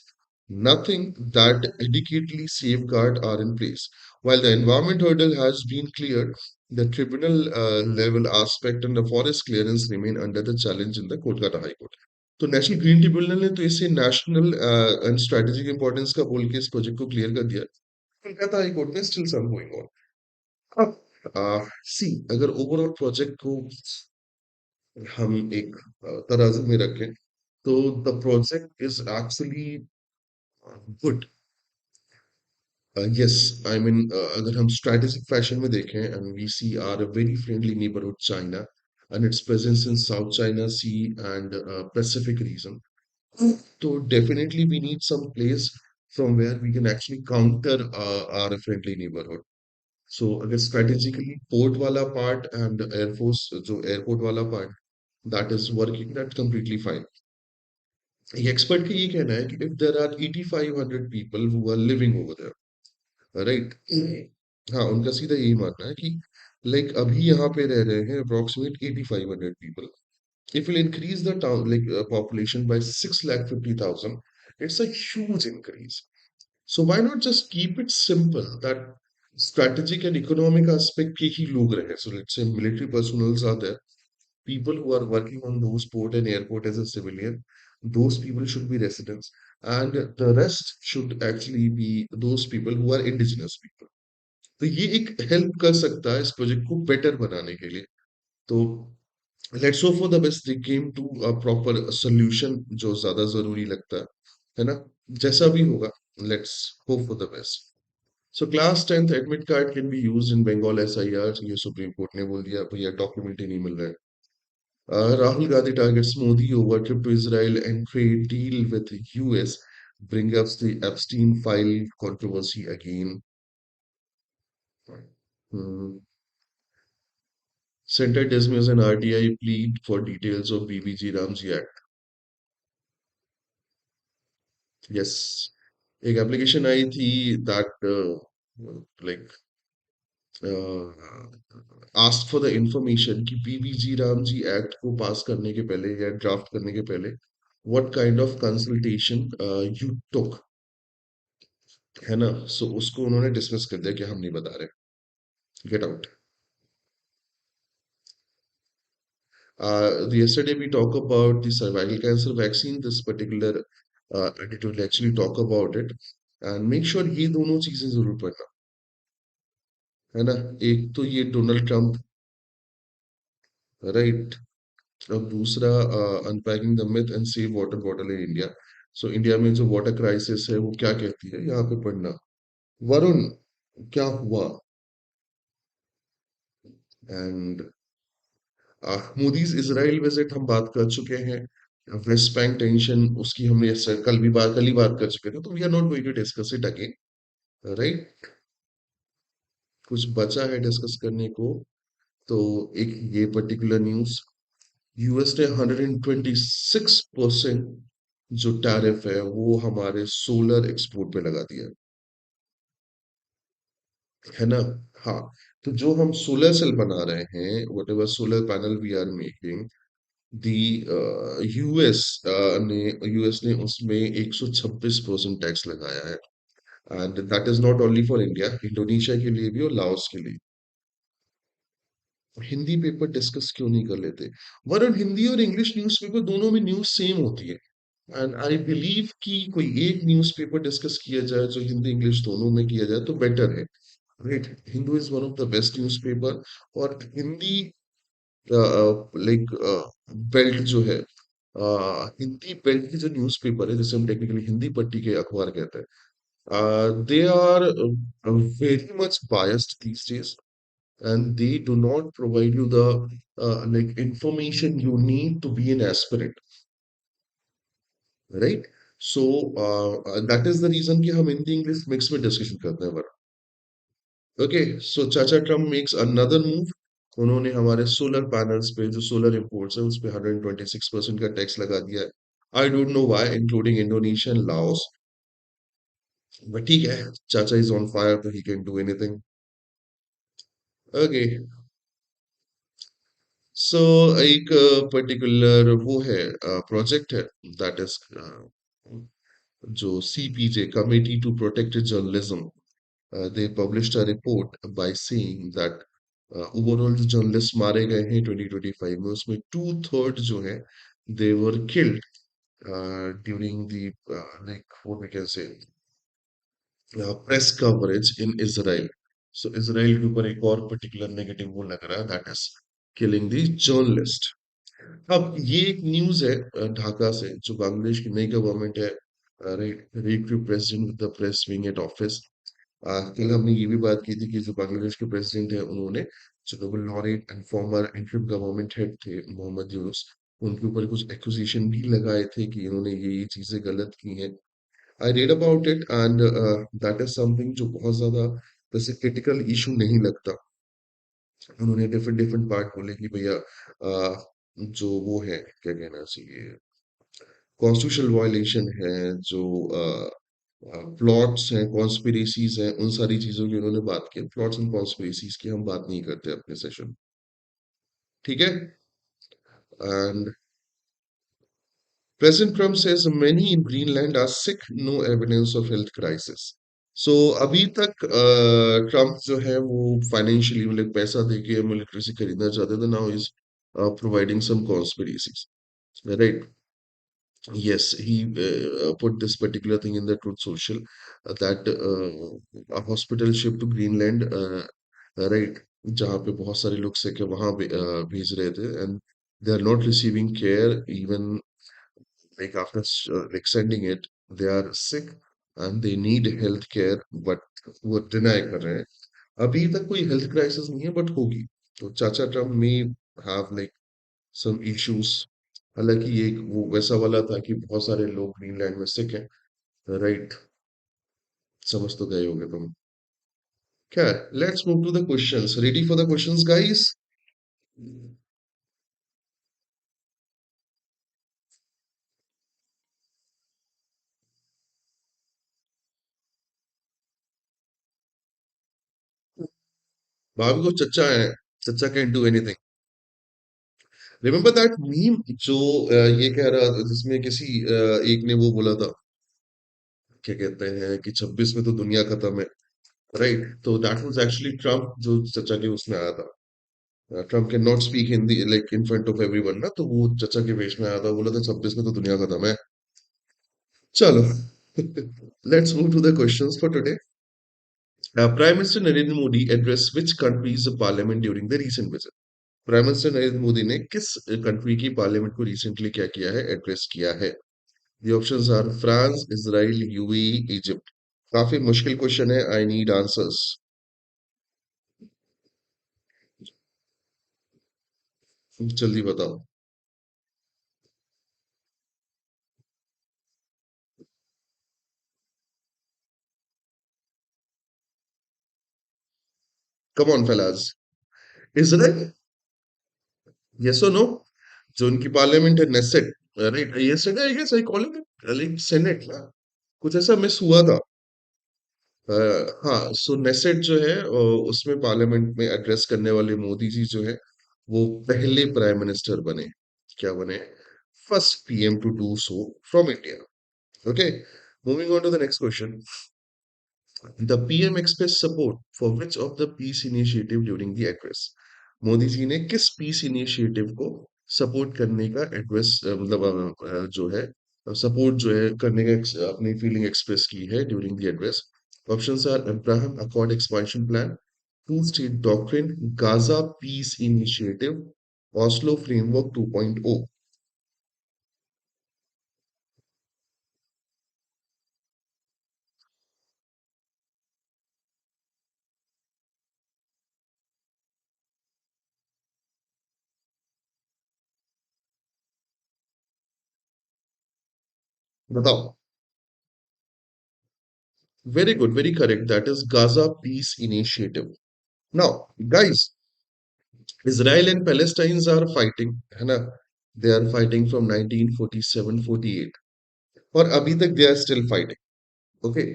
Nothing that adequately safeguard are in place. While the environment hurdle has been cleared, the tribunal level aspect and the forest clearance remain under the challenge in the Kolkata High Court. तो national green tribunal ने तो इसे national and strategic importance का बोल के इस project को clear कर दिया। कोलकाता हाई कोर्ट में स्टिल सम गोइंग ऑन। अब सी, अगर ओवरऑल प्रोजेक्ट को हम एक तराजू में रखें, तो the project is actually good. Yes, I mean अगर हम स्ट्रेटेजिक फैशन में देखें, and we see our a very friendly neighbourhood China and its presence in South China Sea and Pacific region, तो definitely we need some place from where we can actually counter our friendly neighbourhood. So अगर strategically port वाला part and air force जो airport वाला part, that is working, that completely fine. Expert का ये कहना है कि if there are 8500 people who are living over there, right, हाँ, उनका सीधा यही मानना है कि लाइक अभी यहाँ पे रह रहे हैं approximate 8500 people, if we'll increase the town like population by 6,50,000, it's a huge increase. So why not just keep it simple that strategic and economic aspect के ही लोग रहे? So let's say military personals are there, people who are working on those port and airport as a civilian, those people should be residents, and the rest should actually be those people who are indigenous people. तो ये एक help कर सकता है इस project को better बनाने के लिए। तो let's hope for the best, they came to a proper solution, जो ज्यादा जरूरी लगता है ना, जैसा भी होगा, let's hope for the best. So class 10th admit card can be used in Bengal SIR. ये सुप्रीम कोर्ट ने बोल दिया भैया डॉक्यूमेंट ही नहीं मिल रहा है. Rahul Gandhi targets Modi over trip to Israel and trade deal with US. Bring up the Epstein file controversy again. Hmm. Center dismiss an RTI plead for details of BBG Ramji Act. Yes. एक application आई थी that like asked for the information कि BBG Ramji act को पास करने के पहले या draft करने के पहले what kind of consultation you took, है ना. सो उसको उन्होंने डिसमिस कर दिया कि हम नहीं बता रहे. Get out. Yesterday we talk about the cervical cancer vaccine. This particular editorial actually talk about it and make sure ये दोनों चीजें जरूर पढ़ना, है ना. एक तो ये डोनाल्ड ट्रंप, राइट. अब दूसरा unpacking the myth and save water bottle in India. So India में जो वाटर क्राइसिस है वो क्या कहती है यहाँ पे पढ़ना. वरुण, क्या हुआ. एंड मोदीज इजराइल विजिट हम बात कर चुके हैं. वेस्ट बैंक टेंशन उसकी हमने कल ही बात कर चुके थे, तो we are not going to discuss it again, right. कुछ बचा है डिस्कस करने को. तो एक ये पर्टिकुलर न्यूज, यूएस ने 126% जो टैरिफ है वो हमारे सोलर एक्सपोर्ट पे लगा दिया है ना. हाँ. तो जो हम सोलर सेल बना रहे हैं, whatever solar panel we are making, the ने यूएस ने उसमें 126% टैक्स लगाया है. And that is not only for India, Indonesia के लिए भी और लाओस के लिए. हिंदी पेपर डिस्कस क्यों नहीं कर लेते. वरन हिंदी और इंग्लिश न्यूज़पेपर दोनों में न्यूज़ सेम होती है. एंड आई बिलीव कि कोई एक न्यूज़पेपर डिस्कस किया जाए जो हिंदी इंग्लिश दोनों में किया जाए तो बेटर है, right. Hindu is one of the best newspaper. और हिंदी लाइक बेल्ट जो है, हिंदी बेल्ट की जो न्यूज़पेपर है जिसे हम टेक्निकली हिंदी पट्टी के अखबार कहते हैं, they are very much biased these days and they do not provide you the like information you need to be an aspirant, right. So that is the reason कि हम हिंदी इंग्लिश मिक्स में discussion करते हैं. Okay. सो चाचा Trump makes another move. उन्होंने हमारे solar panels पे जो सोलर इंपोर्ट्स है उस पे 126% का टैक्स लगा दिया है. I don't know why, including Indonesia and Laos. But ठीक है, चाचा इज ऑन फायर तो he can do anything. Okay. So एक पर्टिकुलर वो है प्रोजेक्ट है दैट इज जो CPJ Committee to Protect Journalism. They published a report by saying that overall जो जर्नलिस्ट मारे गए हैं 2025 में उसमें 2/3 जो है they were killed during the like what we can say press coverage in Israel. So Israel के ऊपर एक और पर्टिकुलर नेगेटिव वो लग रहा है that is killing the journalist. अब ये एक न्यूज है ढाका से, जो बांग्लादेश की नई गवर्नमेंट है, right. Recruit president with the press wing at office. कल हमने ये भी बात की थी कि जो बांग्लादेश के प्रेसिडेंट हैं उन्होंने जो Nobel laureate and farmer interim government head थे मोहम्मद यूनुस, उनके ऊपर कुछ एक्यूजेशन भी लगाए थे कि इन्होंने ये चीजें गलत की हैं. I read about it and that is something जो बहुत ज्यादा वैसे क्रिटिकल इशू नहीं लगता. उन्होंने डिफरेंट डिफरेंट पार्ट बोले कि भैया जो वो है क्या कहना चाहिए, कॉन्स्टिट्यूशनल वायलेशन है, जो प्लॉट्स हैं, कॉन्स्पिरेसीज हैं, उन सारी चीजों की उन्होंने बात की. प्लॉट्स एंड कॉन्स्पिरेसीज की हम बात नहीं करते अपने सेशन, ठीक है. And president Trump says many in Greenland are sick, no evidence of health crisis. सो अभी तक ट्रम्प जो है वो फाइनेंशियली मतलब पैसा देके मिलिट्री से खरीदना चाहते थे. Now is providing some conspiracies, right. Yes, he put this particular thing in the Truth Social that a hospital ship to Greenland, right, जहाँ पे बहुत सारे लोग सिक है वहां भेज रहे थे. And they are not receiving care even like after like sending it, they are sick. And they need health care but वो डिनाई कर रहे हैं। अभी तक कोई हेल्थ क्राइसिस नहीं है बट होगी। तो चाचा ट्रम्प में हैव लाइक सम इश्यूज। हालांकि ये वो वैसा वाला था कि बहुत सारे लोग ग्रीनलैंड में सिक हैं। राइट, समझ तो गए होगे तुम। क्या, let's move to the questions. Ready for the questions guys? भाभी को चच्चा है, चच्चा can do anything. Remember that meme जो ये कह रहा था जिसमें किसी एक ने वो बोला था, क्या कहते हैं कि 26 में तो दुनिया खत्म है। राइट, तो दैट वाज एक्चुअली ट्रम्प जो चचा के उसमें आया था। Trump can not speak Hindi like in front of everyone ना, तो वो चचा के वेश में आया था, बोला था 26 में तो दुनिया खत्म है। चलो let's move to the questions for today. Prime minister Narendra Modi address which country's parliament during the recent visit? Prime minister Narendra Modi ने किस कंट्री की पार्लियामेंट को रिसेंटली क्या किया है, एड्रेस किया है? The options are France, Israel, UAE, Egypt. काफी मुश्किल क्वेश्चन है, आई नीड आंसर्स। जल्दी बताओ। Come on fellas. Israel? Yes और नो? जो उनकी पार्लियामेंट है Knesset, right, yesterday I guess I call it like senate ना, कुछ ऐसा मिस हुआ था। हाँ, सो नेसेट जो है उसमें पार्लियामेंट में एड्रेस करने वाले मोदी जी जो है वो पहले प्राइम मिनिस्टर बने। क्या बने? First PM to do so from India. Okay, moving on to the next question. The PM expressed support for which of the peace initiative during the address? Modi ji ने किस पीस इनिशिएटिव को support करने का address मतलब जो है support जो है करने का अपनी फीलिंग एक्सप्रेस की है during the address? Options are Abraham accord expansion plan, two state doctrine, Gaza peace initiative, Oslo framework 2.0। बताओ। Very good, very correct, that is Gaza peace initiative. Now guys, Israel and Palestine are fighting, है ना? They are fighting from 1947-48 और अभी तक they are still fighting. Okay,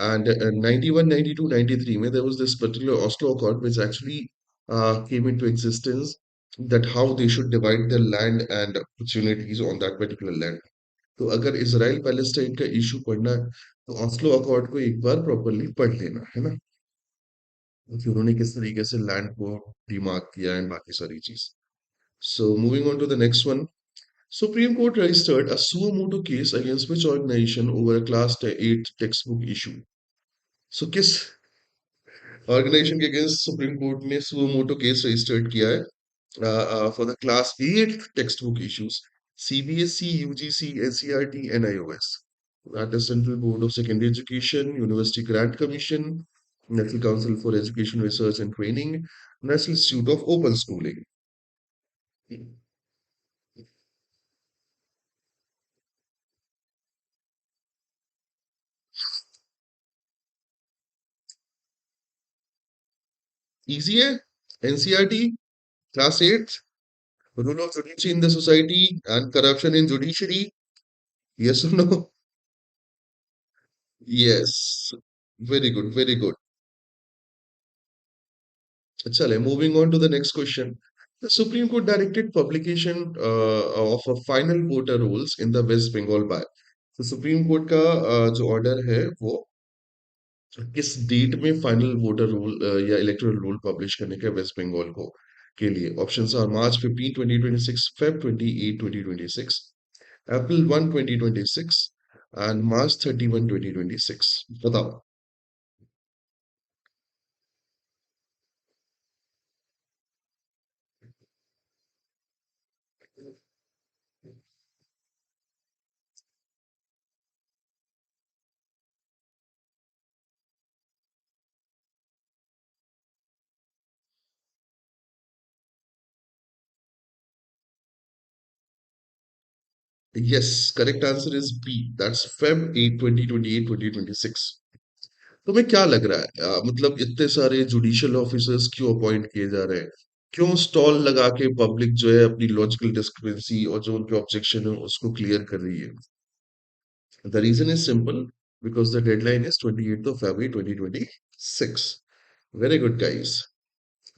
and 91, 92, 93 में there was this particular Oslo Accord which actually came into existence, that how they should divide their land and opportunities on that particular land. तो अगर Israel Palestine का issue पढ़ना है तो Oslo accord को एक बार properly पढ़ लेना है ना, कि उन्होंने किस तरीके से लैंड को डिमार्क किया एंड बाकी सारी चीज। So moving on to the next one. Supreme Court registered a suo motu case against which organization over a class 8 textbook issue? So किस ऑर्गेनाइजेशन के अगेंस्ट सुप्रीम कोर्ट ने suo motu केस रजिस्टर्ड किया है for the class 8 textbook issues? CBSE, UGC, NCERT, NIOS. That is Central Board of Secondary Education, University Grant Commission, National Council for Education Research and Training, National Institute of Open Schooling. Easy है? NCERT, class 8, rule of judici in the society and corruption in judiciary. Yes or no? Yes. Very good, very good. Chale, moving on to the next question. The Supreme Court directed publication of a final voter rolls in the West Bengal by. तो supreme court का जो order है वो किस date में final voter roll या electoral roll publish करने का वेस्ट बंगाल को के लिए? Options are March 15 2026, Feb 28 2026, April 1 2026 and March 31 2026। बताओ। Yes, correct answer is B. That's Feb 8, 2028, 2026. तुम्हें क्या लग रहा है मतलब इतने सारे जुडिशियल ऑफिसर्स क्यों अपॉइंट किए जा रहे हैं? क्यों स्टॉल लगा के पब्लिक जो है अपनी लॉजिकल डिस्क्रिपेंसी और जो उनके ऑब्जेक्शन है उसको क्लियर कर रही है? The reason is simple because the deadline is 28th of February 2026. Very good, guys.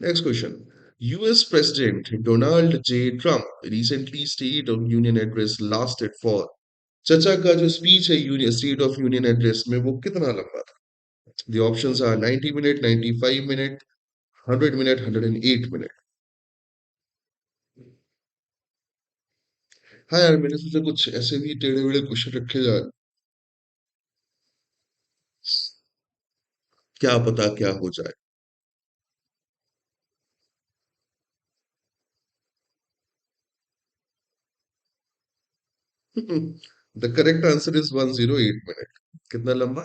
Next question. US President Donald J. Trump recently State of Union address lasted for चचा का जो स्पीच है union state of union address में वो कितना लंबा था? The options are 90 minute, 95 minute, 100 minute, 108 minute. हाँ यार मैंने सोचा कुछ ऐसे भी टेढ़े मेढ़े क्वेश्चन रखे जाए, क्या पता क्या हो जाए. The correct answer is 108 minute. कितना लंबा?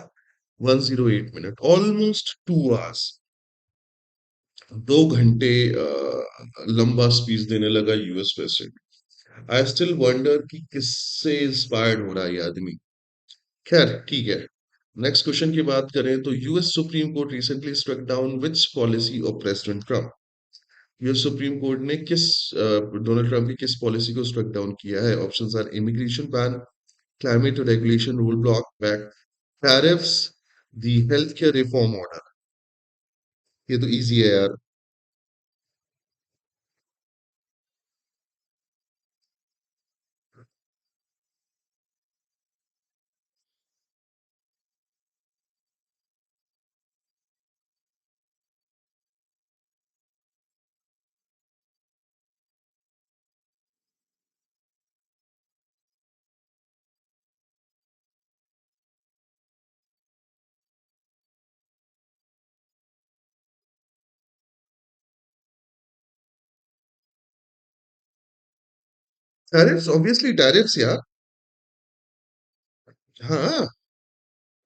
108 minute. Almost 2 hours. 2 घंटे लंबा स्पीच देने लगा US president. I still wonder कि किससे इंस्पायर्ड हो रहा है ये आदमी. खैर ठीक है. नेक्स्ट क्वेश्चन की बात करें तो US supreme court recently struck down which policy of president Trump. US supreme court ने किस डोनाल्ड ट्रम्प की किस पॉलिसी को स्ट्रक डाउन किया है? Options are immigration ban, climate regulation rule block back, tariffs, the healthcare reform order. ये तो easy है यार. टैरिफ्स ऑब्वियसली टैरिफ्स यार. हाँ.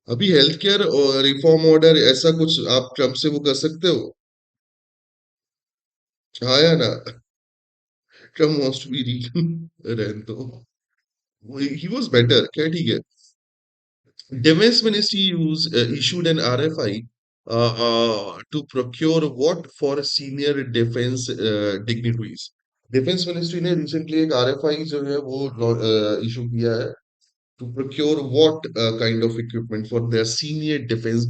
अभी हेल्थ केयर और रिफॉर्म ऑर्डर ऐसा कुछ आप ट्रम्प से वो कर सकते हो? हाँ या ना. ट्रम्प वांट्स टू बी री. रहने दो. He was better. क्या ठीक है. Defense Ministry issued an RFI to procure what for senior defense dignitaries. Defence ministry ने रिसेंटली एक आरएफआई जो है वो इशू किया है to procure what kind of equipment for their senior defense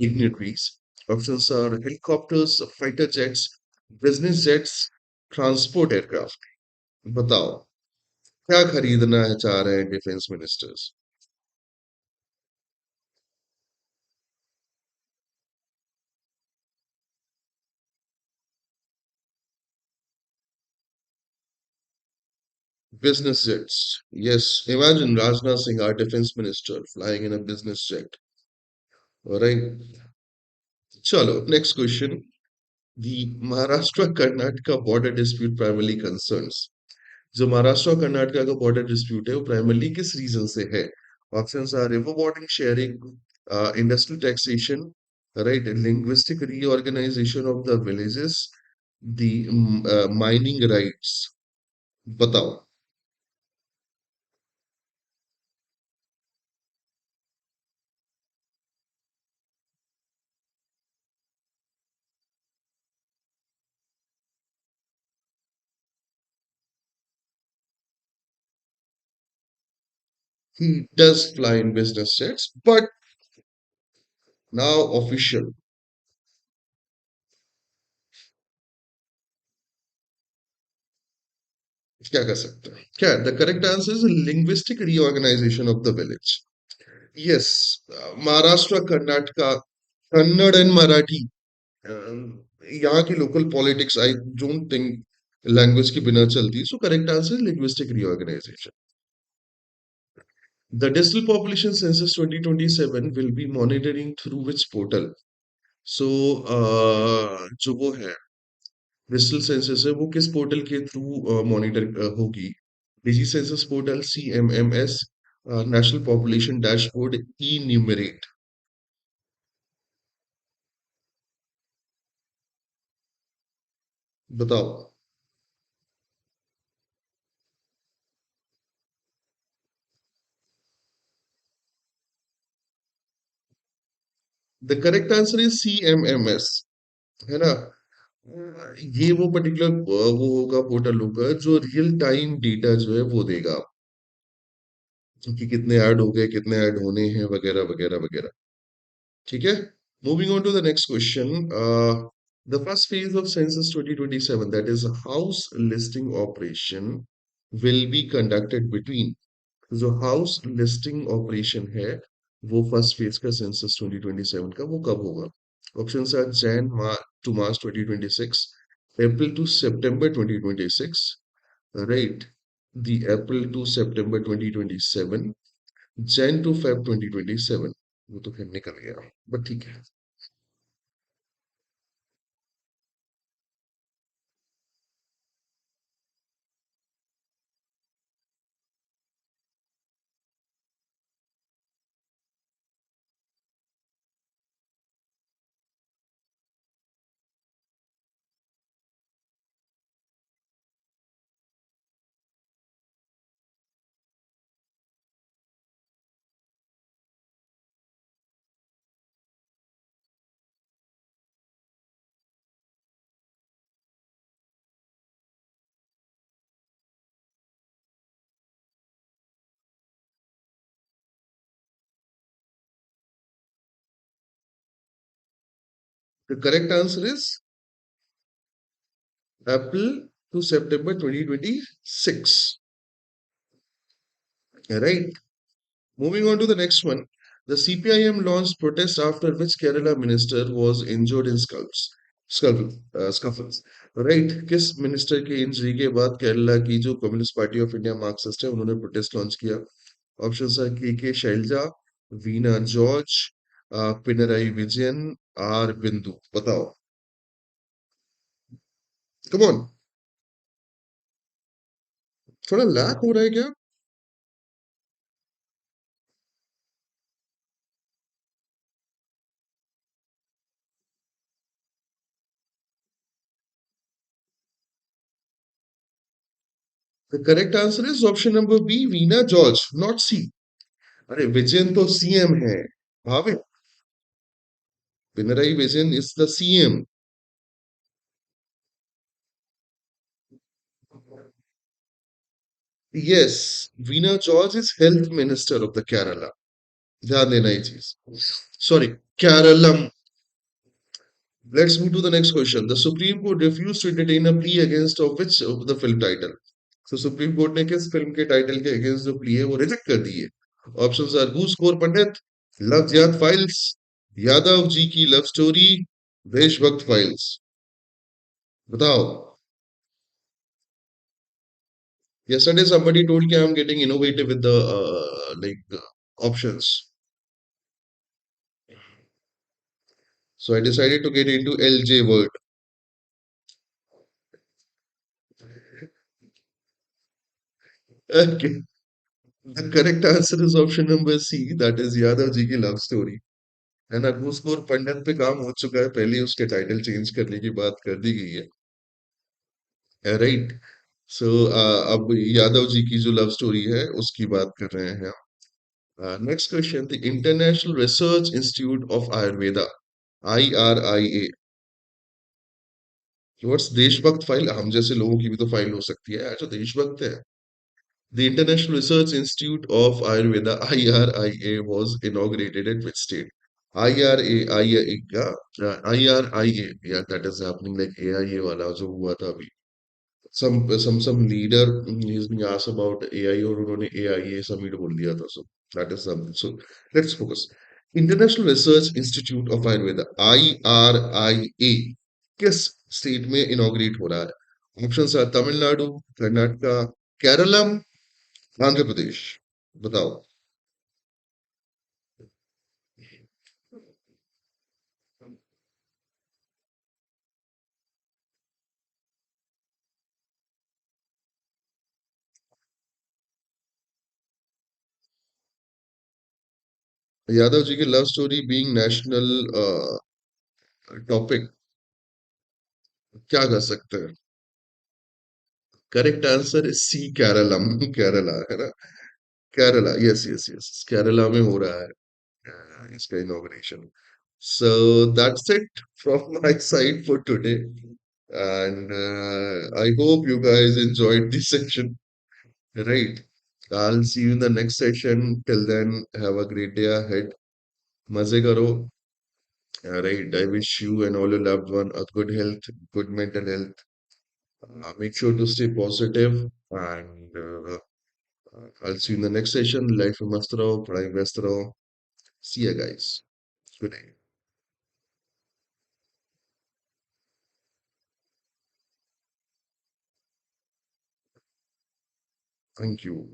dignitaries. Options are helicopters, fighter jets, business jets, transport aircraft. बताओ क्या खरीदना है चाह रहे हैं defence ministers? Business jets. Yes, imagine Rajnath Singh, our defense minister, flying in a business jet. All right. Chalo, next question. The Maharashtra-Karnataka border dispute primarily concerns. जो महाराष्ट्र और कर्नाटका का बॉर्डर डिस्प्यूट है वो प्राइमरली किस रीजन से है? Options are river boarding sharing, industrial taxation, right, linguistic reorganisation of the villages, the mining rights. बताओ. He does fly in business jets, but now official. क्या कर सकते हैं? क्या the correct answer is linguistic reorganisation of the village. Yes. Maharashtra Karnataka Kannada and Marathi. यहाँ की local politics I don't think language के बिना चलती. So correct answer linguistic reorganisation. The digital population census 2027 will be monitoring through which portal. So जो वो है digital census है वो किस पोर्टल के थ्रू मॉनिटर होगी? Digi census portal, CMMS, national population dashboard, e numerate. बताओ. The correct answer is CMMS, है ना। ये वो पर्टिकुलर वो होगा, पोर्टल होगा जो रियल टाइम डेटा जो है वो देगा कि कितने ऐड हो गए, कितने ऐड होने हैं, वगैरह वगैरह वगैरह। ठीक है। Moving on to the next question. The first phase of census 2027, that is house listing operation, will be conducted between. जो हाउस लिस्टिंग ऑपरेशन है वो फर्स्ट फेज का सेंसस 2027 का वो कब होगा? Options are Jan to March 2026, April to September 2026, right, the April to September 2027, Jan to Feb 2027। वो तो फिर निकल गया, बट ठीक है। The correct answer is April to September 2026, right. Moving on to the next one. The CPIM launched protest after which Kerala minister was injured in scuffles. Right? किस minister की injury के बाद केरला की जो communist party of India Marxist है उन्होंने protest launch किया? Option है के शैलजा, वीना जॉर्ज, पिनराई विजयन, आर बिंदु। बताओ। कम ऑन, थोड़ा लैक हो रहा है क्या? The correct answer is option number B, Veena George, not C. अरे विजयन तो सीएम है, भावे। Pinarayi Vijayan is the CM. Yes, Veena George is health minister of the Kerala. ध्यान देना ये चीज। Sorry, Keralam. Let's move to the next question. The Supreme Court refused to entertain a plea against of which of the film title? So Supreme Court ने किस film के title के against जो plea है वो रिजेक्ट कर दी है? Options are घूस खोर पंडित, लव जिहाद फाइल्स, यादव जी की लव स्टोरी, देशभक्त फाइल्स। बताओ। Yesterday somebody told me I'm getting innovative with the options. So I decided to get into LJ word. Okay. The correct answer is option number C, that is Yadav जी की love story. है ना, घूसखोर पंडित पे काम हो चुका है, पहले ही उसके टाइटल चेंज करने की बात कर दी गई है, राइट। सो अब यादव जी की जो लव स्टोरी है उसकी बात कर रहे हैं हम। Next question, the international research institute of Ayurveda, IRIA, what's देशभक्त फाइल? हम जैसे लोगों की भी तो फाइल हो सकती है, अच्छा देशभक्त है। The International Research Institute of Ayurveda (IRIA) was inaugurated at which state? IRIA, yeah, that is happening like AIA वाला जो हुआ था अभी। Some leader is being asked about AI और उन्होंने AIA submit बोल दिया था, so that is something. So let's focus. International Research Institute of Ayurveda IRIA किस स्टेट में इनॉग्रेट हो रहा है? ऑप्शन है तमिलनाडु, कर्नाटका, केरलम, आंध्र प्रदेश। बताओ। यादव जी की love story being national topic, क्या कर सकते हैं? Correct answer C, Keralam. Kerala है ना, Kerala, yes yes yes, Kerala में हो रहा है इसका inauguration. So that's it from my side for today. And I hope you guys enjoyed this section. Right. I'll see you in the next session. Till then, have a great day ahead. Maze karo. Right. I wish you and all your loved one a good health, good mental health. Make sure to stay positive and I'll see you in the next session. Life में मस्त रहो, पढ़ाई में व्यस्त रहो. See ya, guys. Good night. Thank you.